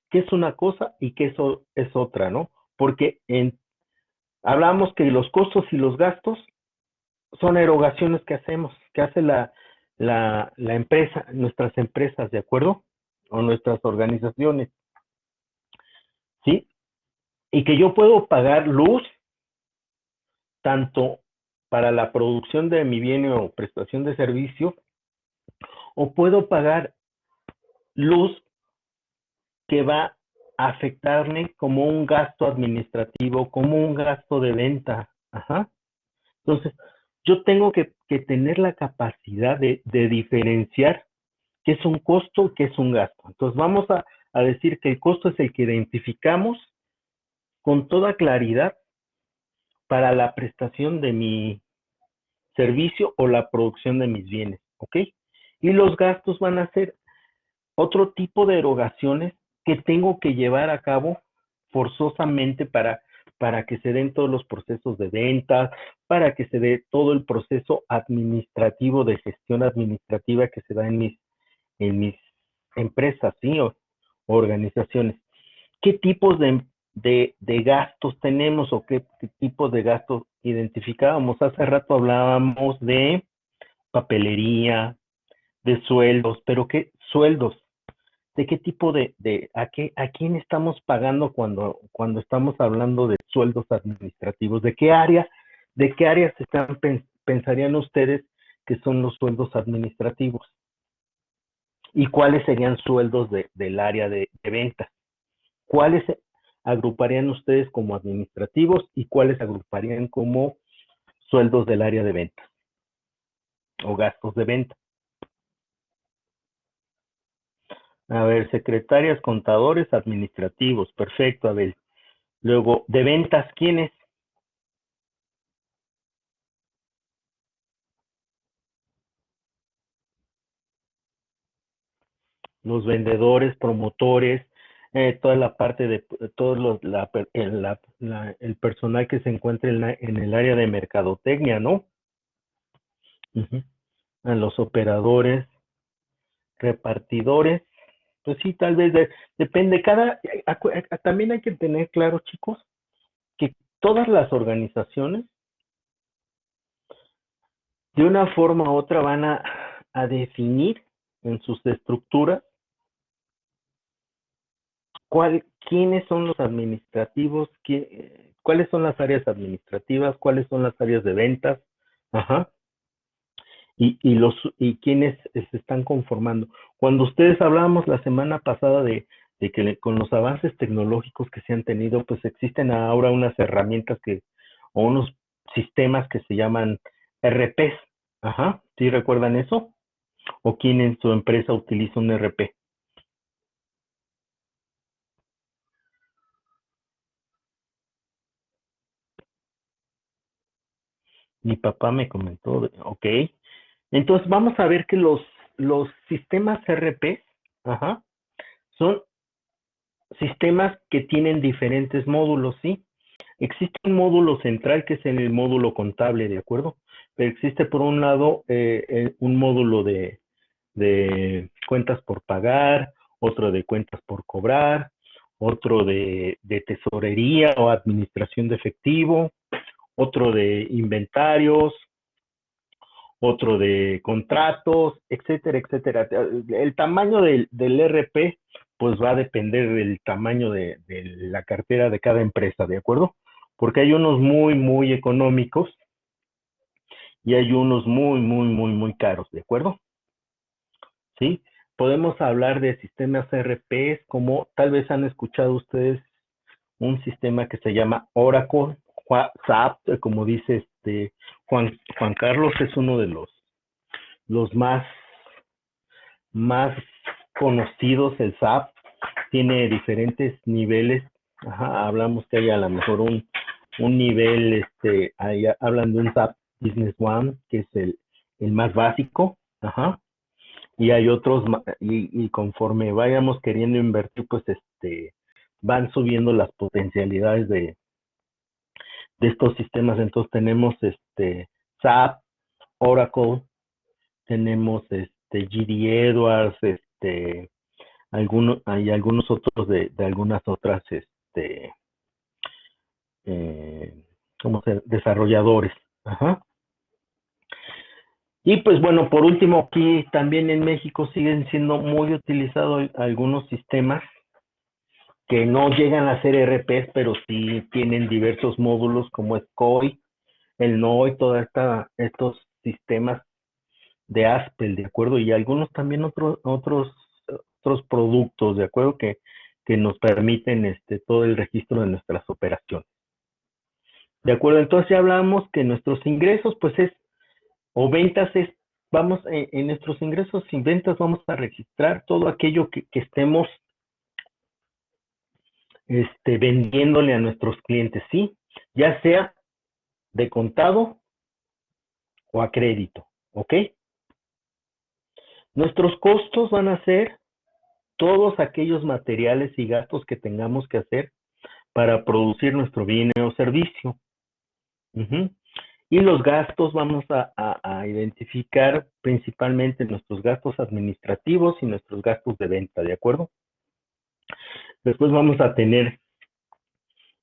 qué es una cosa y qué eso es otra, ¿no? Porque hablamos que los costos y los gastos son erogaciones que hacemos, que hace la empresa, nuestras empresas, ¿de acuerdo? O nuestras organizaciones, ¿sí? Y que yo puedo pagar luz tanto para la producción de mi bien o prestación de servicio, o puedo pagar luz que va a afectarme como un gasto administrativo, como un gasto de venta. Ajá. Entonces, yo tengo que tener la capacidad de diferenciar qué es un costo y qué es un gasto. Entonces, vamos a decir que el costo es el que identificamos con toda claridad para la prestación de mi servicio o la producción de mis bienes, ¿ok? Y los gastos van a ser otro tipo de erogaciones que tengo que llevar a cabo forzosamente para que se den todos los procesos de ventas, para que se dé todo el proceso administrativo de gestión administrativa que se da en mis empresas, ¿sí? O organizaciones. ¿Qué tipos de gastos tenemos o qué tipos de gastos identificábamos? Hace rato hablábamos de papelería, de sueldos, pero ¿qué sueldos? ¿De qué tipo a quién estamos pagando cuando estamos hablando de sueldos administrativos? De qué áreas pensarían ustedes que son los sueldos administrativos? ¿Y cuáles serían sueldos del área de ventas? ¿Cuáles agruparían ustedes como administrativos y cuáles agruparían como sueldos del área de ventas o gastos de venta? A ver, secretarias, contadores, administrativos. Perfecto, Abel. Luego, de ventas, ¿quiénes? Los vendedores, promotores, toda la parte de todo el personal que se encuentra en el área de mercadotecnia, ¿no? Uh-huh. A los operadores, repartidores, pues sí, tal vez depende. También hay que tener claro, chicos, que todas las organizaciones, de una forma u otra, van a definir en sus estructuras quiénes son los administrativos, cuáles son las áreas administrativas, cuáles son las áreas de ventas, ajá, y quiénes se están conformando. Cuando ustedes hablábamos la semana pasada de que con los avances tecnológicos que se han tenido, pues existen ahora unas herramientas o unos sistemas que se llaman RPs, ajá, ¿sí recuerdan eso? ¿O quién en su empresa utiliza un RP? Mi papá me comentó, ok. Entonces vamos a ver que los sistemas RP, ajá, son sistemas que tienen diferentes módulos, ¿sí? Existe un módulo central que es el módulo contable, ¿de acuerdo? Pero existe por un lado un módulo de cuentas por pagar, otro de cuentas por cobrar, otro de tesorería o administración de efectivo, otro de inventarios, otro de contratos, etcétera, etcétera. El tamaño del RP pues va a depender del tamaño de la cartera de cada empresa, ¿de acuerdo? Porque hay unos muy, muy económicos y hay unos muy, muy, muy, muy caros, ¿de acuerdo? ¿Sí? Podemos hablar de sistemas RPs como tal vez han escuchado ustedes un sistema que se llama Oracle, SAP, como dice Juan Carlos, es uno de los más conocidos, el SAP, tiene diferentes niveles. Ajá, hablamos que hay a lo mejor un nivel, hablan de un SAP Business One, que es el más básico, ajá, y hay otros, y conforme vayamos queriendo invertir, pues van subiendo las potencialidades de estos sistemas. Entonces tenemos SAP, Oracle, tenemos GD Edwards, hay algunos otros de algunas otras ¿cómo desarrolladores. Ajá. Y pues bueno, por último, aquí también en México siguen siendo muy utilizados algunos sistemas que no llegan a ser RPs, pero sí tienen diversos módulos como es COI, el NOI, estos sistemas de Aspel, ¿de acuerdo? Y algunos también otros productos, ¿de acuerdo? Que nos permiten todo el registro de nuestras operaciones. ¿De acuerdo? Entonces ya hablamos que nuestros ingresos, pues o ventas en nuestros ingresos y ventas vamos a registrar todo aquello que estemos vendiéndole a nuestros clientes, ¿sí? Ya sea de contado o a crédito, ¿ok? Nuestros costos van a ser todos aquellos materiales y gastos que tengamos que hacer para producir nuestro bien o servicio. Y los gastos vamos a identificar principalmente nuestros gastos administrativos y nuestros gastos de venta, ¿de acuerdo? Después vamos a tener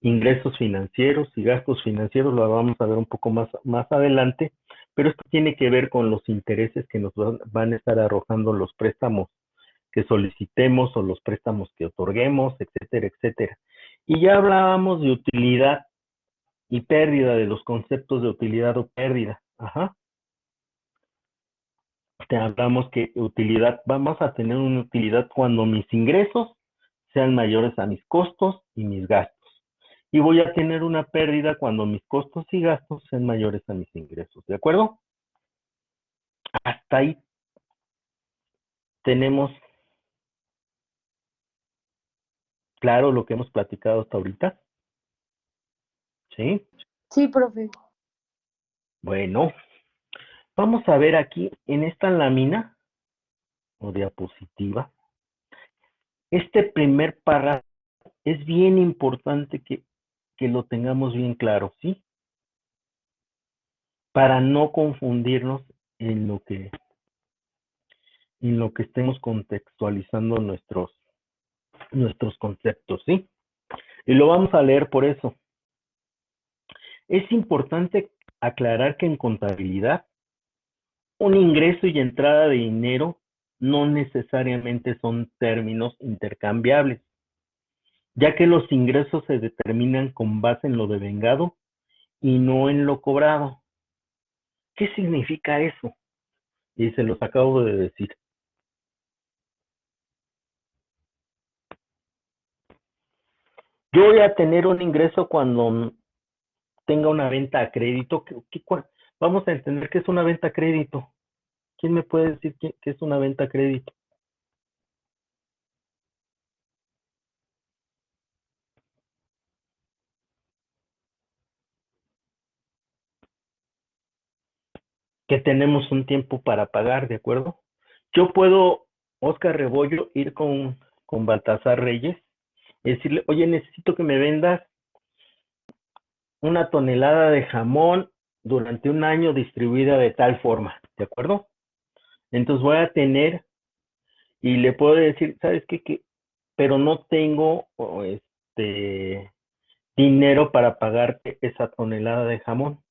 ingresos financieros y gastos financieros, lo vamos a ver un poco más adelante, pero esto tiene que ver con los intereses que nos van a estar arrojando los préstamos que solicitemos o los préstamos que otorguemos, etcétera, etcétera. Y ya hablábamos de utilidad y pérdida, de los conceptos de utilidad o pérdida. Te hablamos que utilidad, vamos a tener una utilidad cuando mis ingresos sean mayores a mis costos y mis gastos. Y voy a tener una pérdida cuando mis costos y gastos sean mayores a mis ingresos, ¿de acuerdo? Hasta ahí tenemos claro lo que hemos platicado hasta ahorita. ¿Sí? Sí, profe. Bueno, vamos a ver aquí en esta lámina o diapositiva. Este primer párrafo es bien importante que lo tengamos bien claro, ¿sí? Para no confundirnos en lo que estemos contextualizando nuestros conceptos, ¿sí? Y lo vamos a leer por eso. Es importante aclarar que en contabilidad, un ingreso y entrada de dinero no necesariamente son términos intercambiables, ya que los ingresos se determinan con base en lo devengado y no en lo cobrado. ¿Qué significa eso? Y se los acabo de decir. Yo voy a tener un ingreso cuando tenga una venta a crédito. Vamos a entender qué es una venta a crédito. ¿Quién me puede decir qué es una venta a crédito? Que tenemos un tiempo para pagar, ¿de acuerdo? Yo puedo, Oscar Rebollo, ir con Baltasar Reyes y decirle, oye, necesito que me vendas una tonelada de jamón durante un año distribuida de tal forma, ¿de acuerdo? Entonces voy a tener, y le puedo decir, ¿sabes qué? Pero no tengo dinero para pagarte esa tonelada de jamón.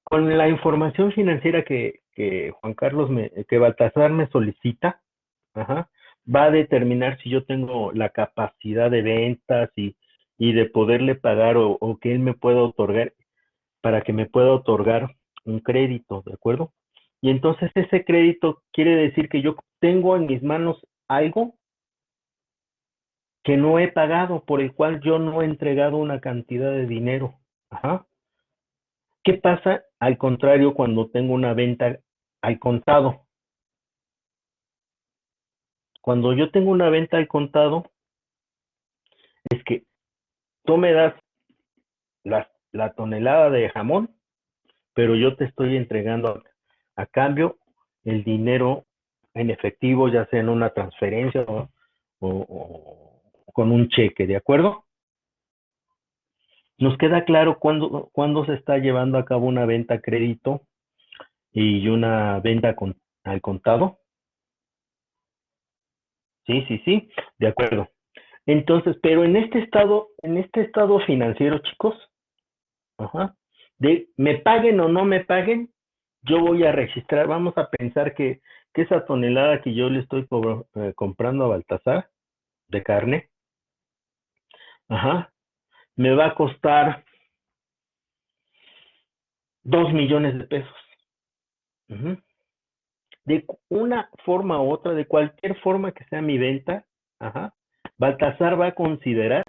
Con la información financiera que Juan Carlos, que Baltasar me solicita, va a determinar si yo tengo la capacidad de ventas y de poderle pagar o que él me pueda otorgar, para que me pueda otorgar un crédito, ¿de acuerdo? Y entonces ese crédito quiere decir que yo tengo en mis manos algo que no he pagado, por el cual yo no he entregado una cantidad de dinero. ¿Qué pasa al contrario cuando tengo una venta al contado? Cuando yo tengo una venta al contado, es que tú me das la tonelada de jamón, pero yo te estoy entregando a cambio el dinero en efectivo, ya sea en una transferencia o con un cheque, ¿de acuerdo? ¿Nos queda claro cuándo se está llevando a cabo una venta a crédito y una venta al contado? Sí, de acuerdo. Entonces, pero en este estado financiero, chicos, de me paguen o no me paguen, yo voy a registrar, vamos a pensar que esa tonelada que yo le estoy comprando a Baltasar de carne, me va a costar 2 millones de pesos. Ujú. De una forma u otra, de cualquier forma que sea mi venta, ajá, Baltasar va a considerar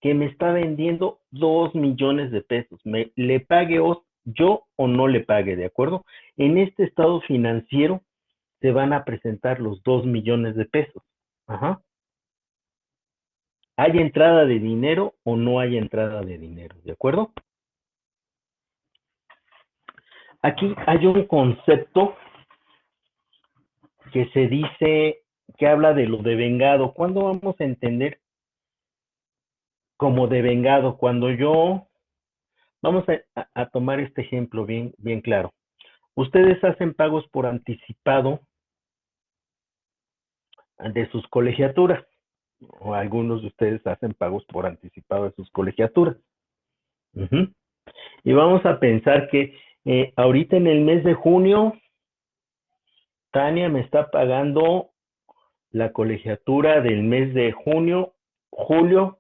que me está vendiendo 2 millones de pesos. Le pague yo o no le pague, ¿de acuerdo? En este estado financiero se van a presentar los 2 millones de pesos. Ajá. ¿Hay entrada de dinero o no hay entrada de dinero? ¿De acuerdo? Aquí hay un concepto que se dice, que habla de lo devengado. ¿Cuándo vamos a entender como devengado? Cuando vamos a tomar este ejemplo bien, bien claro. Ustedes hacen pagos por anticipado de sus colegiaturas, o algunos de ustedes hacen pagos por anticipado de sus colegiaturas. Uh-huh. Y vamos a pensar que ahorita en el mes de junio, Tania me está pagando la colegiatura del mes de junio, julio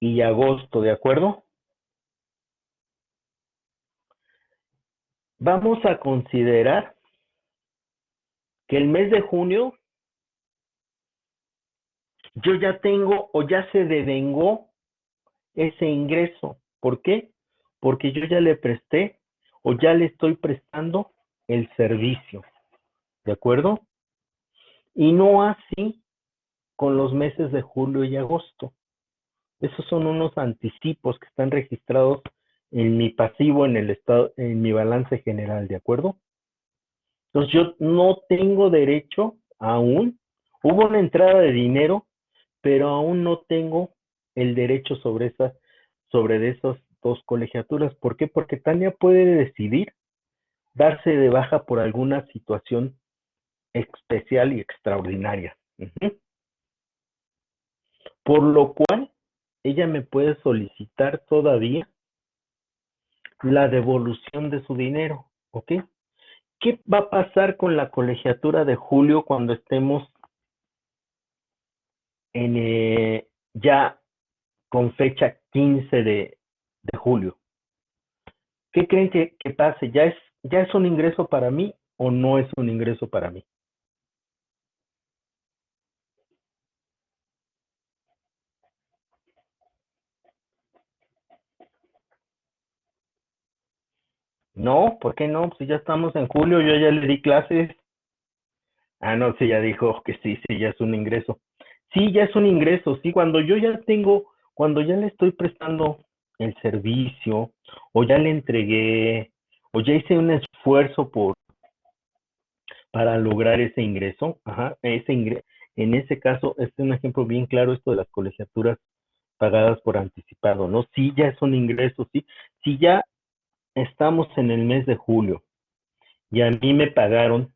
y agosto, ¿de acuerdo? Vamos a considerar que el mes de junio yo ya tengo o ya se devengó ese ingreso. ¿Por qué? Porque yo ya le presté o ya le estoy prestando el servicio, ¿de acuerdo? Y no así con los meses de julio y agosto. Esos son unos anticipos que están registrados en mi pasivo, en el estado, en mi balance general, ¿de acuerdo? Entonces yo no tengo derecho aún, hubo una entrada de dinero, pero aún no tengo el derecho sobre esas dos colegiaturas. ¿Por qué? Porque Tania puede decidir darse de baja por alguna situación especial y extraordinaria. Uh-huh. Por lo cual, ella me puede solicitar todavía la devolución de su dinero, ¿ok? ¿Qué va a pasar con la colegiatura de julio cuando estemos ya con fecha 15 de julio? ¿Qué creen que pase? ¿Ya es un ingreso para mí o no es un ingreso para mí? No, ¿por qué no? Si ya estamos en julio, yo ya le di clases. Ah, no, sí, ya dijo que sí, sí, ya es un ingreso. Sí, ya es un ingreso, sí, cuando ya le estoy prestando el servicio, o ya le entregué, o ya hice un esfuerzo para lograr ese ingreso, ajá, en ese caso, este es un ejemplo bien claro esto de las colegiaturas pagadas por anticipado, ¿no? Sí, ya es un ingreso, sí, sí, ya estamos en el mes de julio y a mí me pagaron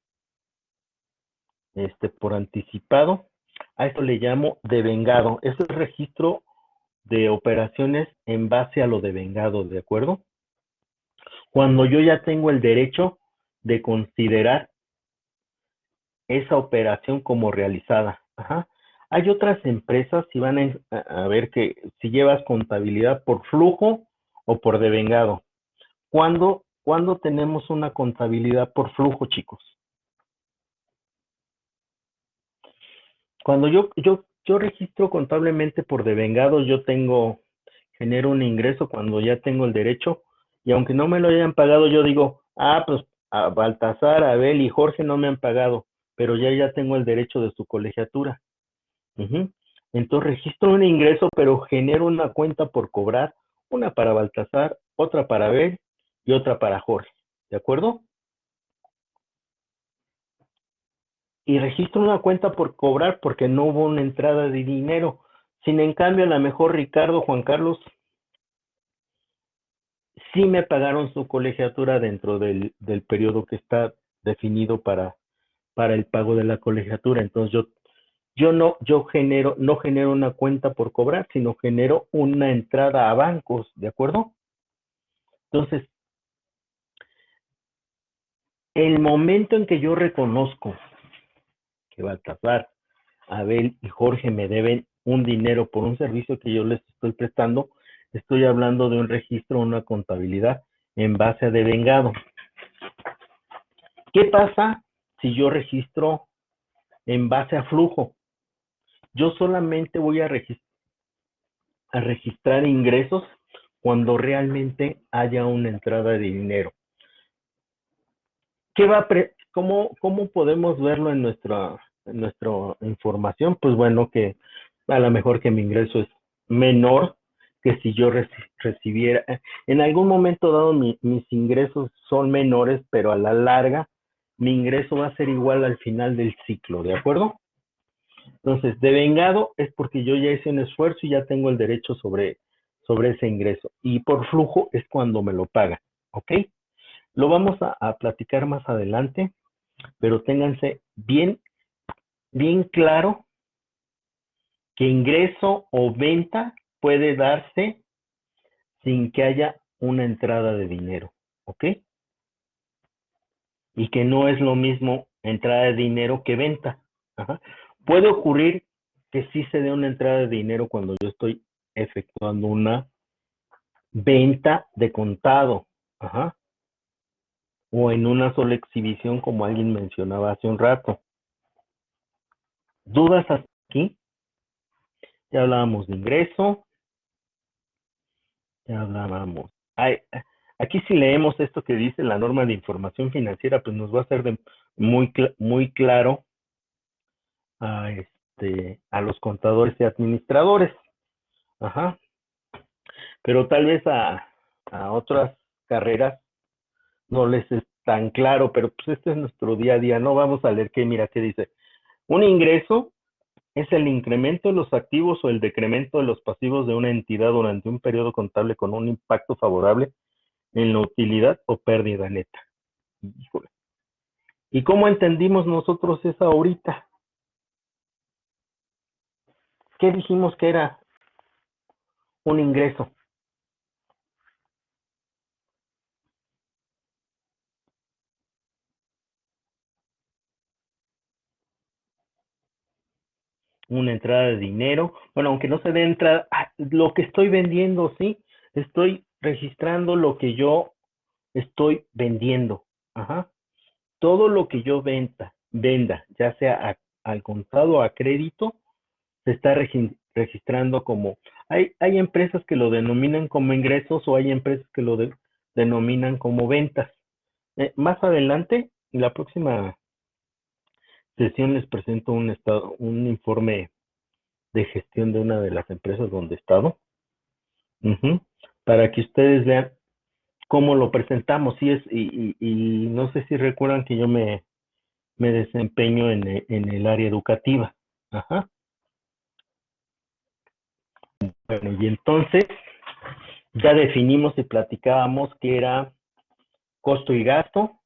por anticipado, a esto le llamo devengado. Eso es registro de operaciones en base a lo devengado, ¿de acuerdo? Cuando yo ya tengo el derecho de considerar esa operación como realizada. Ajá. Hay otras empresas, si van a ver que si llevas contabilidad por flujo o por devengado. ¿Cuándo tenemos una contabilidad por flujo, chicos? Cuando yo registro contablemente por devengado, genero un ingreso cuando ya tengo el derecho, y aunque no me lo hayan pagado, yo digo, pues a Baltasar, Abel y Jorge no me han pagado, pero ya tengo el derecho de su colegiatura. Uh-huh. Entonces registro un ingreso, pero genero una cuenta por cobrar, una para Baltasar, otra para Abel y otra para Jorge, ¿de acuerdo? Y registro una cuenta por cobrar porque no hubo una entrada de dinero. Sin en cambio, a lo mejor Ricardo, Juan Carlos, sí me pagaron su colegiatura dentro del periodo que está definido para el pago de la colegiatura. Entonces no genero una cuenta por cobrar, sino genero una entrada a bancos, ¿de acuerdo? Entonces, el momento en que yo reconozco que Baltasar, Abel y Jorge me deben un dinero por un servicio que yo les estoy prestando, estoy hablando de un registro, una contabilidad en base a devengado. ¿Qué pasa si yo registro en base a flujo? Yo solamente voy a registrar ingresos cuando realmente haya una entrada de dinero. ¿Cómo podemos verlo en nuestra información? Pues bueno, que a lo mejor que mi ingreso es menor que si yo recibiera. En algún momento dado mis ingresos son menores, pero a la larga mi ingreso va a ser igual al final del ciclo, ¿de acuerdo? Entonces, devengado es porque yo ya hice un esfuerzo y ya tengo el derecho sobre ese ingreso. Y por flujo es cuando me lo pagan, ¿ok? Lo vamos a platicar más adelante, pero ténganse bien claro que ingreso o venta puede darse sin que haya una entrada de dinero, ¿ok? Y que no es lo mismo entrada de dinero que venta. Ajá. Puede ocurrir que sí se dé una entrada de dinero cuando yo estoy efectuando una venta de contado. Ajá. O en una sola exhibición, como alguien mencionaba hace un rato. ¿Dudas hasta aquí? Ya hablábamos de ingreso, ya hablábamos. Aquí si leemos esto que dice la norma de información financiera, pues nos va a ser muy claro a los contadores y administradores. Ajá. Pero tal vez a otras carreras no les es tan claro, pero pues este es nuestro día a día. No vamos a leer mira qué dice. Un ingreso es el incremento de los activos o el decremento de los pasivos de una entidad durante un periodo contable con un impacto favorable en la utilidad o pérdida neta. Híjole. ¿Y cómo entendimos nosotros eso ahorita? ¿Qué dijimos que era un ingreso? Una entrada de dinero. Bueno, aunque no se dé entrada, lo que estoy vendiendo, sí, estoy registrando lo que yo estoy vendiendo. Ajá. Todo lo que yo venda, ya sea al contado o a crédito, se está registrando como, hay empresas que lo denominan como ingresos o hay empresas que lo denominan como ventas. Más adelante, en la próxima sesión les presento un informe de gestión de una de las empresas donde he estado, para que ustedes vean cómo lo presentamos. Y no sé si recuerdan que yo me desempeño en el área educativa. Ajá. Bueno, y entonces ya definimos y platicábamos que era costo y gasto.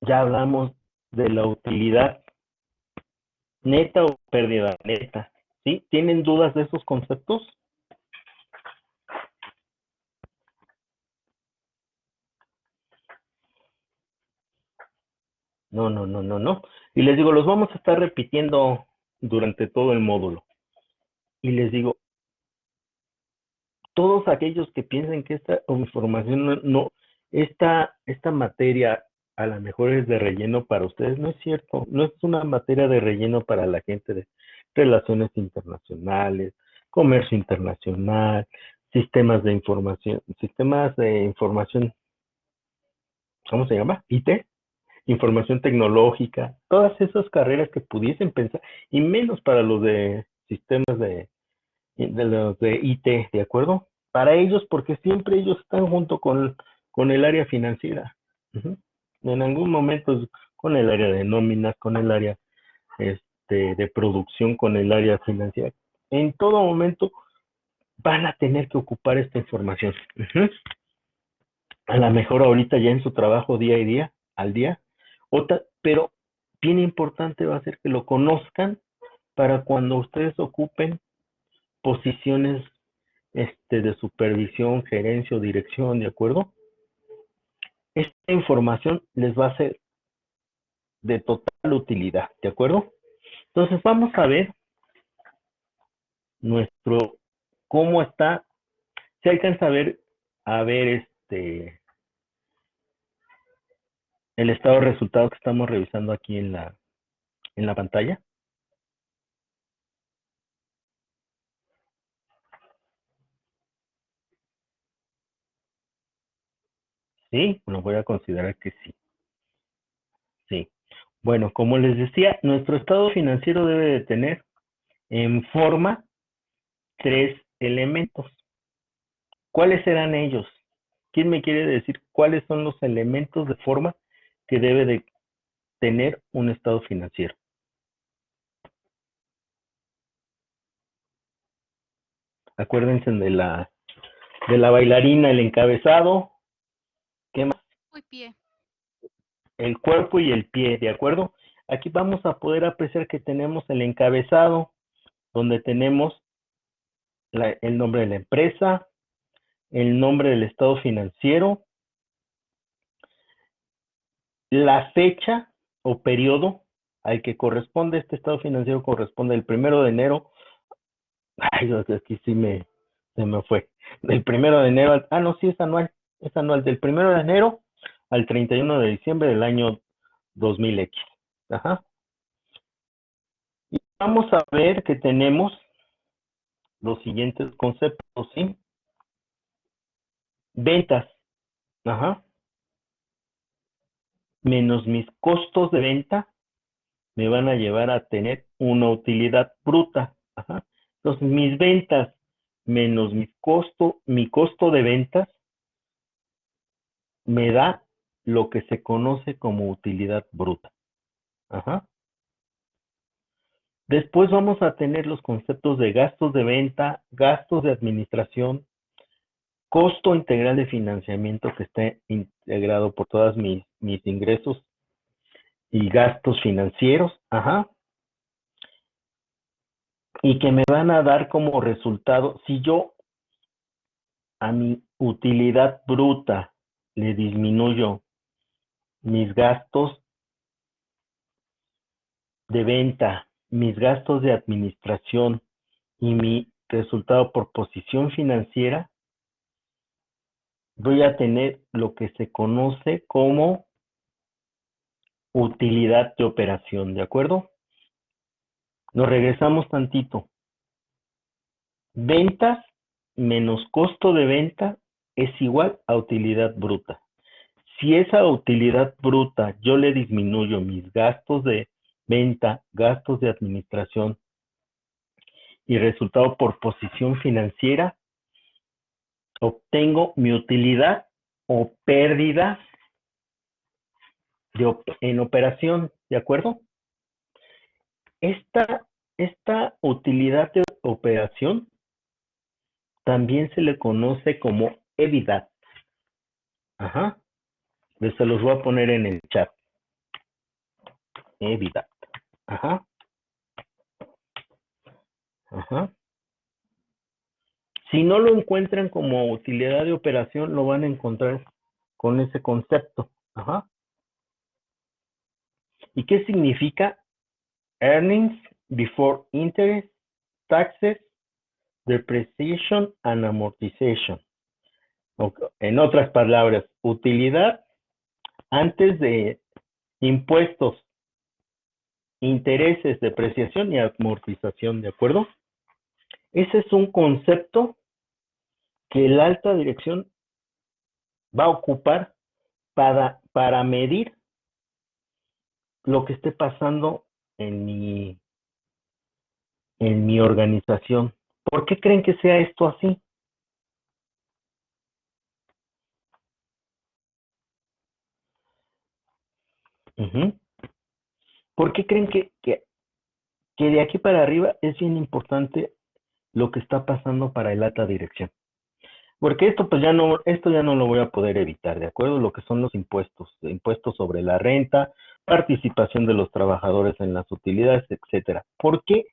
Ya hablamos de la utilidad neta o pérdida neta. ¿Sí? ¿Tienen dudas de esos conceptos? No. Y les digo, los vamos a estar repitiendo durante todo el módulo. Y les digo, todos aquellos que piensen que esta información esta materia a lo mejor es de relleno para ustedes, no es cierto, no es una materia de relleno para la gente de relaciones internacionales, comercio internacional, sistemas de información, ¿cómo se llama? IT, información tecnológica, todas esas carreras que pudiesen pensar, y menos para los de sistemas de los de IT, ¿de acuerdo? Para ellos, porque siempre ellos están junto con el área financiera. Ujú. En algún momento con el área de nóminas, con el área de producción, con el área financiera. En todo momento van a tener que ocupar esta información. Ujú. A lo mejor ahorita ya en su trabajo día y día, al día, pero bien importante va a ser que lo conozcan para cuando ustedes ocupen posiciones de supervisión, gerencia o dirección, ¿de acuerdo? Esta información les va a ser de total utilidad, ¿de acuerdo? Entonces vamos a ver nuestro, cómo está, se alcanza a ver el estado de resultados que estamos revisando aquí en la pantalla. Sí, bueno, voy a considerar que sí. Sí. Bueno, como les decía, nuestro estado financiero debe de tener en forma 3 elementos. ¿Cuáles serán ellos? ¿Quién me quiere decir cuáles son los elementos de forma que debe de tener un estado financiero? Acuérdense de la bailarina, el encabezado, ¿qué más? Muy pie. El cuerpo y el pie, ¿de acuerdo? Aquí vamos a poder apreciar que tenemos el encabezado, donde tenemos el nombre de la empresa, el nombre del estado financiero, la fecha o periodo al que corresponde este estado financiero corresponde el 1 de enero. Ay, aquí sí se me fue. Del 1 de enero no, sí, es anual, del 1 de enero al 31 de diciembre del año 2000X. Ajá. Y vamos a ver que tenemos los siguientes conceptos, ¿sí? Ventas, ajá, menos mis costos de venta me van a llevar a tener una utilidad bruta, ajá. Entonces, mis ventas menos mi costo de ventas me da lo que se conoce como utilidad bruta, ajá. Después vamos a tener los conceptos de gastos de venta, gastos de administración, costo integral de financiamiento que esté integrado por todas mis ingresos y gastos financieros, ajá, y que me van a dar como resultado, si yo a mi utilidad bruta le disminuyo mis gastos de venta, mis gastos de administración y mi resultado por posición financiera, voy a tener lo que se conoce como utilidad de operación, ¿de acuerdo? Nos regresamos tantito. Ventas menos costo de venta es igual a utilidad bruta. Si esa utilidad bruta yo le disminuyo mis gastos de venta, gastos de administración y resultado por posición financiera, obtengo mi utilidad o pérdida en operación, ¿de acuerdo? Esta utilidad de operación también se le conoce como EBITDA. Ajá. Se los voy a poner en el chat. EBITDA. Ajá. Ajá. Si no lo encuentran como utilidad de operación, lo van a encontrar con ese concepto. Ajá. ¿Y qué significa? Earnings before interest, taxes, depreciation and amortization. En otras palabras, utilidad antes de impuestos, intereses, depreciación y amortización, ¿de acuerdo? Ese es un concepto que la alta dirección va a ocupar para medir lo que esté pasando en mi organización. ¿Por qué creen que sea esto así? ¿Por qué creen que de aquí para arriba es bien importante lo que está pasando para el alta dirección? Porque esto ya no lo voy a poder evitar, ¿de acuerdo? Lo que son los impuestos sobre la renta, participación de los trabajadores en las utilidades, etcétera. ¿Por qué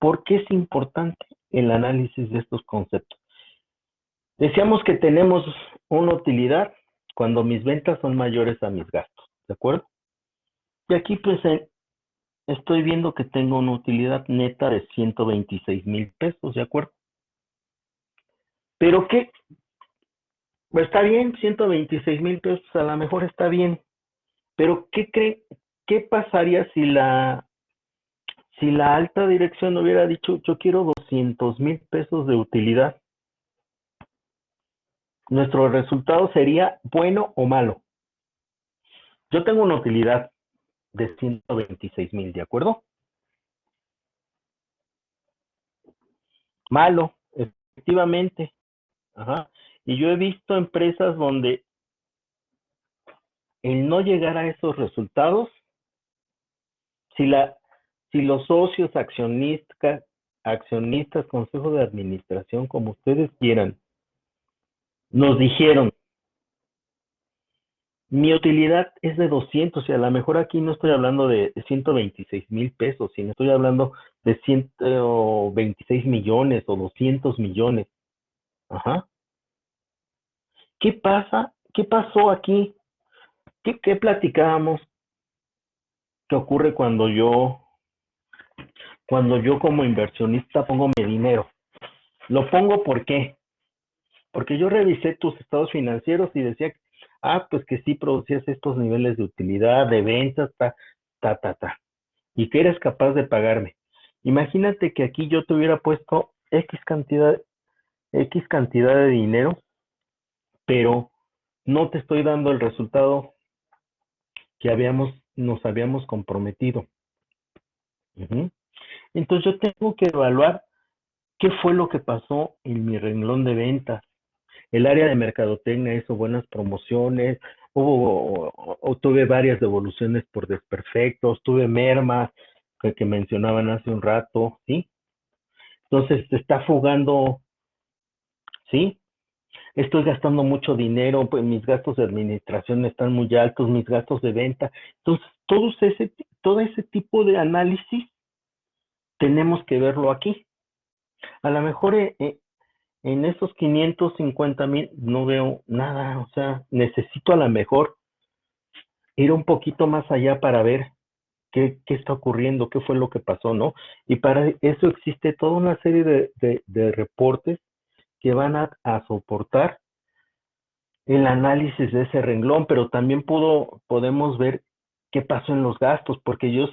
es importante el análisis de estos conceptos? Decíamos que tenemos una utilidad cuando mis ventas son mayores a mis gastos, ¿de acuerdo? Y aquí pues estoy viendo que tengo una utilidad neta de 126,000 pesos, ¿de acuerdo? Pero ¿qué? Pues está bien, 126,000 pesos a lo mejor está bien, pero ¿qué cree? ¿Qué pasaría si la alta dirección hubiera dicho, yo quiero 200,000 pesos de utilidad? Nuestro resultado sería bueno o malo. Yo tengo una utilidad de 126,000, ¿de acuerdo? Malo, efectivamente. Ajá. Y yo he visto empresas donde el no llegar a esos resultados, si, la, si los socios, accionistas, consejo de administración, como ustedes quieran, nos dijeron, mi utilidad es de 200, y a lo mejor aquí no estoy hablando de 126,000 pesos, sino estoy hablando de 126 millones o 200 millones. Ajá. ¿Qué pasa? ¿Qué pasó aquí? ¿Qué platicábamos? ¿Qué ocurre cuando yo como inversionista pongo mi dinero? Lo pongo ¿por qué? Porque yo revisé tus estados financieros y decía, pues que sí producías estos niveles de utilidad, de ventas, y que eres capaz de pagarme. Imagínate que aquí yo te hubiera puesto X cantidad de dinero, pero no te estoy dando el resultado que nos habíamos comprometido. Ujú. Entonces yo tengo que evaluar qué fue lo que pasó en mi renglón de ventas. El área de mercadotecnia hizo buenas promociones, tuve varias devoluciones por desperfectos, tuve mermas que mencionaban hace un rato, ¿sí? Entonces se está fugando, ¿sí? Estoy gastando mucho dinero, pues mis gastos de administración están muy altos, mis gastos de venta. Entonces, todo ese tipo de análisis tenemos que verlo aquí. A lo mejor en esos 550,000 no veo nada, o sea, necesito a lo mejor ir un poquito más allá para ver qué está ocurriendo, qué fue lo que pasó, ¿no? Y para eso existe toda una serie de reportes que van a soportar el análisis de ese renglón, pero también podemos ver qué pasó en los gastos, porque yo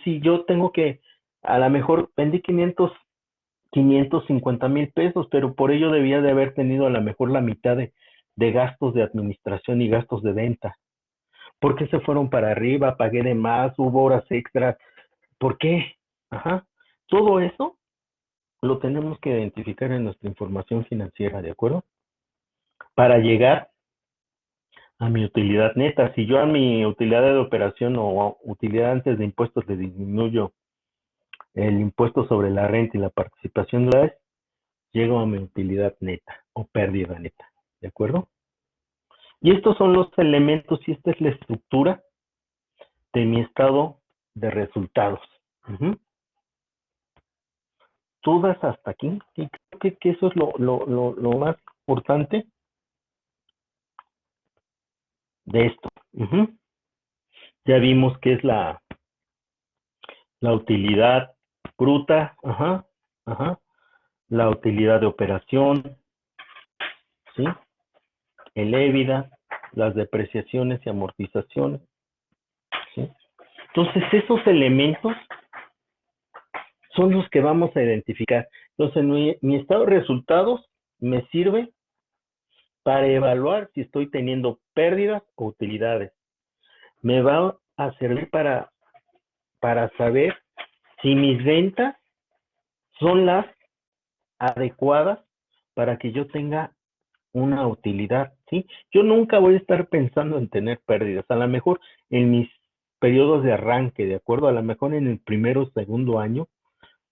tengo que, a lo mejor vendí 550,000 pesos, pero por ello debía de haber tenido a lo mejor la mitad de gastos de administración y gastos de venta. ¿Por qué se fueron para arriba? ¿Pagué de más? ¿Hubo horas extras? ¿Por qué? Ajá. Todo eso lo tenemos que identificar en nuestra información financiera, ¿de acuerdo? Para llegar a mi utilidad neta. Si yo a mi utilidad de operación o utilidad antes de impuestos le disminuyo el impuesto sobre la renta y la participación de la vez, llego a mi utilidad neta o pérdida neta, ¿de acuerdo? Y estos son los elementos y esta es la estructura de mi estado de resultados. Ujú. Todas hasta aquí, y creo que eso es lo más importante de esto. Ujú. Ya vimos que es la utilidad bruta, ajá, ajá, la utilidad de operación, ¿sí? El EBITDA, las depreciaciones y amortizaciones, ¿sí? Entonces, esos elementos son los que vamos a identificar. Entonces, mi estado de resultados me sirve para evaluar si estoy teniendo pérdidas o utilidades. Me va a servir para saber si mis ventas son las adecuadas para que yo tenga una utilidad, ¿sí? Yo nunca voy a estar pensando en tener pérdidas. A lo mejor en mis periodos de arranque, ¿de acuerdo? A lo mejor en el primero o segundo año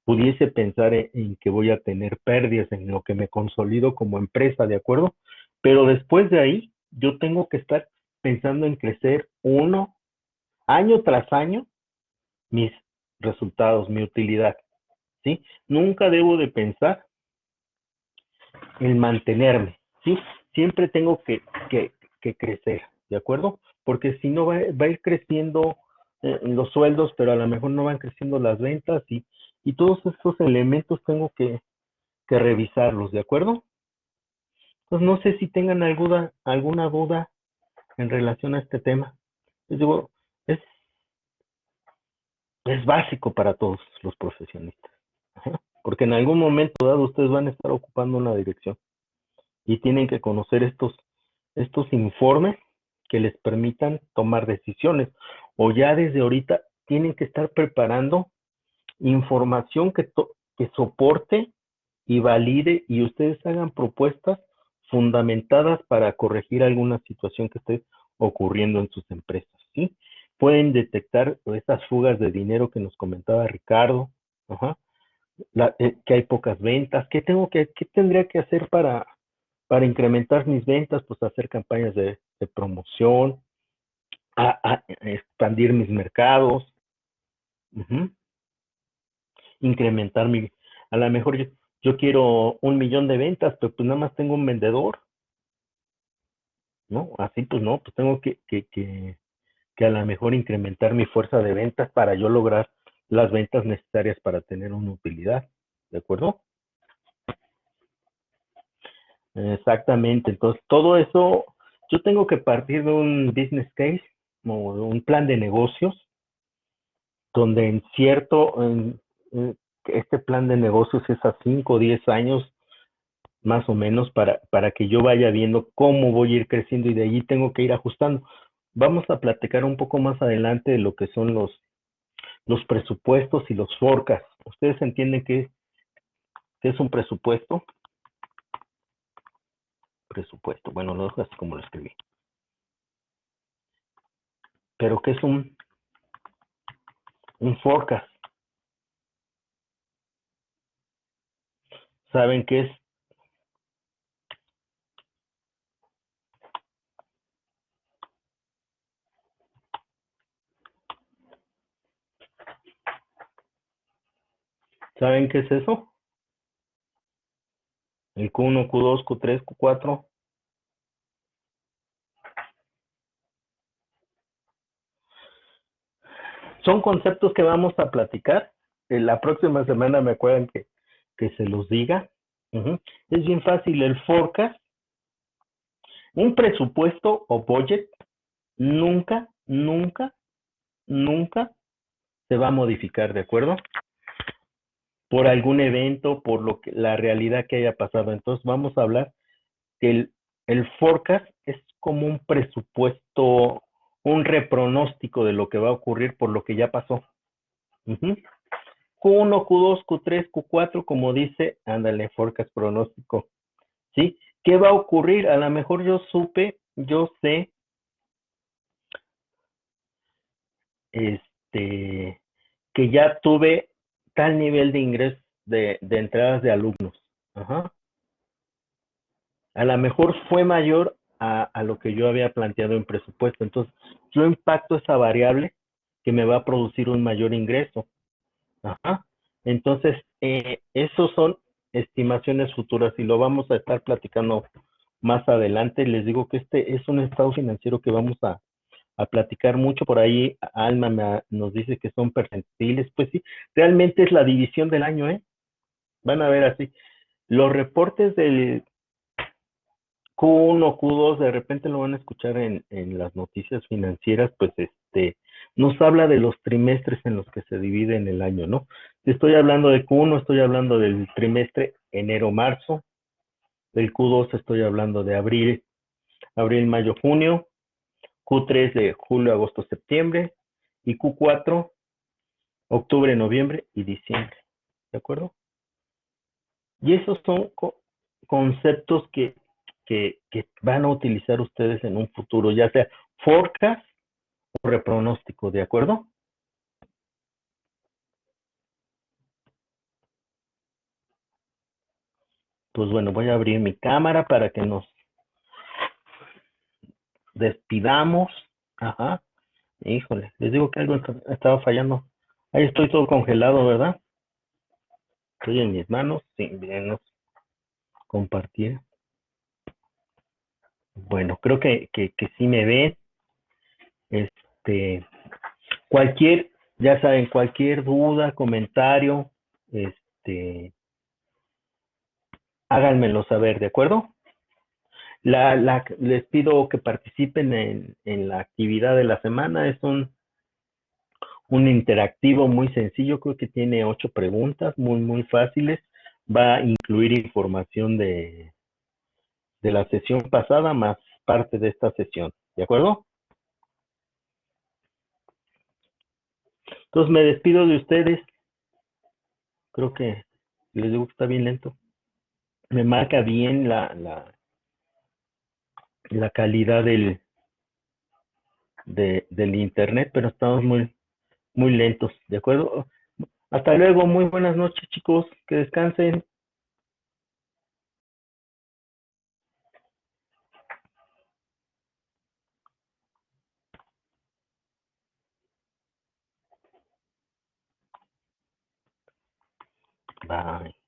pudiese pensar en que voy a tener pérdidas, en lo que me consolido como empresa, ¿de acuerdo? Pero después de ahí, yo tengo que estar pensando en crecer año tras año, mis resultados, mi utilidad, ¿sí? Nunca debo de pensar en mantenerme, ¿sí? Siempre tengo que crecer, ¿de acuerdo? Porque si no va a ir creciendo los sueldos, pero a lo mejor no van creciendo las ventas y todos estos elementos tengo que revisarlos, ¿de acuerdo? Entonces no sé si tengan alguna duda en relación a este tema. Les digo, es, es básico para todos los profesionistas. Ajá. Porque en algún momento dado ustedes van a estar ocupando una dirección y tienen que conocer estos informes que les permitan tomar decisiones o ya desde ahorita tienen que estar preparando información que soporte y valide y ustedes hagan propuestas fundamentadas para corregir alguna situación que esté ocurriendo en sus empresas, ¿sí? Pueden detectar esas fugas de dinero que nos comentaba Ricardo, ajá, que hay pocas ventas, qué tendría que hacer para incrementar mis ventas, pues hacer campañas de promoción, a expandir mis mercados, uh-huh, incrementar a lo mejor yo quiero 1 millón de ventas, pero pues nada más tengo un vendedor, ¿no? Así pues no, pues tengo que a lo mejor incrementar mi fuerza de ventas para yo lograr las ventas necesarias para tener una utilidad, ¿de acuerdo? Exactamente, entonces todo eso, yo tengo que partir de un business case o de un plan de negocios, donde este plan de negocios es a 5 o 10 años más o menos para que yo vaya viendo cómo voy a ir creciendo y de allí tengo que ir ajustando. Vamos a platicar un poco más adelante de lo que son los presupuestos y los forecasts. ¿Ustedes entienden qué es un presupuesto? Presupuesto, bueno, lo dejo así como lo escribí. Pero ¿qué es un forecast? ¿Saben qué es? ¿Saben qué es eso? El Q1, Q2, Q3, Q4. Son conceptos que vamos a platicar. La próxima semana me acuerdan que se los diga. Uh-huh. Es bien fácil. El forecast, un presupuesto o budget, nunca, nunca, nunca se va a modificar, ¿de acuerdo? Por algún evento, por la realidad que haya pasado. Entonces vamos a hablar que el forecast es como un presupuesto, un repronóstico de lo que va a ocurrir por lo que ya pasó. Uh-huh. Q1, Q2, Q3, Q4, como dice, ándale, forecast pronóstico, ¿sí? ¿Qué va a ocurrir? A lo mejor yo sé, que ya tuve tal nivel de ingresos de entradas de alumnos. Ajá. A lo mejor fue mayor a lo que yo había planteado en presupuesto. Entonces, yo impacto esa variable que me va a producir un mayor ingreso. Ajá. Entonces, esos son estimaciones futuras y lo vamos a estar platicando más adelante. Les digo que este es un estado financiero que vamos a platicar mucho. Por ahí Alma nos dice que son percentiles. Pues sí, realmente es la división del año, ¿eh? Van a ver así. Los reportes del Q1, Q2, de repente lo van a escuchar en las noticias financieras, pues nos habla de los trimestres en los que se divide en el año, ¿no? Si estoy hablando de Q1, estoy hablando del trimestre enero-marzo, del Q2 estoy hablando de abril, mayo, junio, Q3 de julio, agosto, septiembre y Q4, octubre, noviembre y diciembre, ¿de acuerdo? Y esos son conceptos que van a utilizar ustedes en un futuro, ya sea forecast o repronóstico, ¿de acuerdo? Pues bueno, voy a abrir mi cámara para que nos despidamos. Ajá. Híjole, les digo que algo estaba fallando. Ahí estoy todo congelado, ¿verdad? Estoy en mis manos. Sí, bien, compartir. Bueno, creo que sí me ven. Ya saben, cualquier duda, comentario, háganmelo saber, ¿de acuerdo? Les pido que participen en la actividad de la semana. Es un interactivo muy sencillo, creo que tiene 8 preguntas, muy fáciles. Va a incluir información de la sesión pasada más parte de esta sesión, ¿de acuerdo? Entonces me despido de ustedes. Creo que les digo que está bien lento. Me marca bien la calidad del internet, pero estamos muy lentos, ¿de acuerdo? Hasta luego, muy buenas noches, chicos, que descansen. Bye.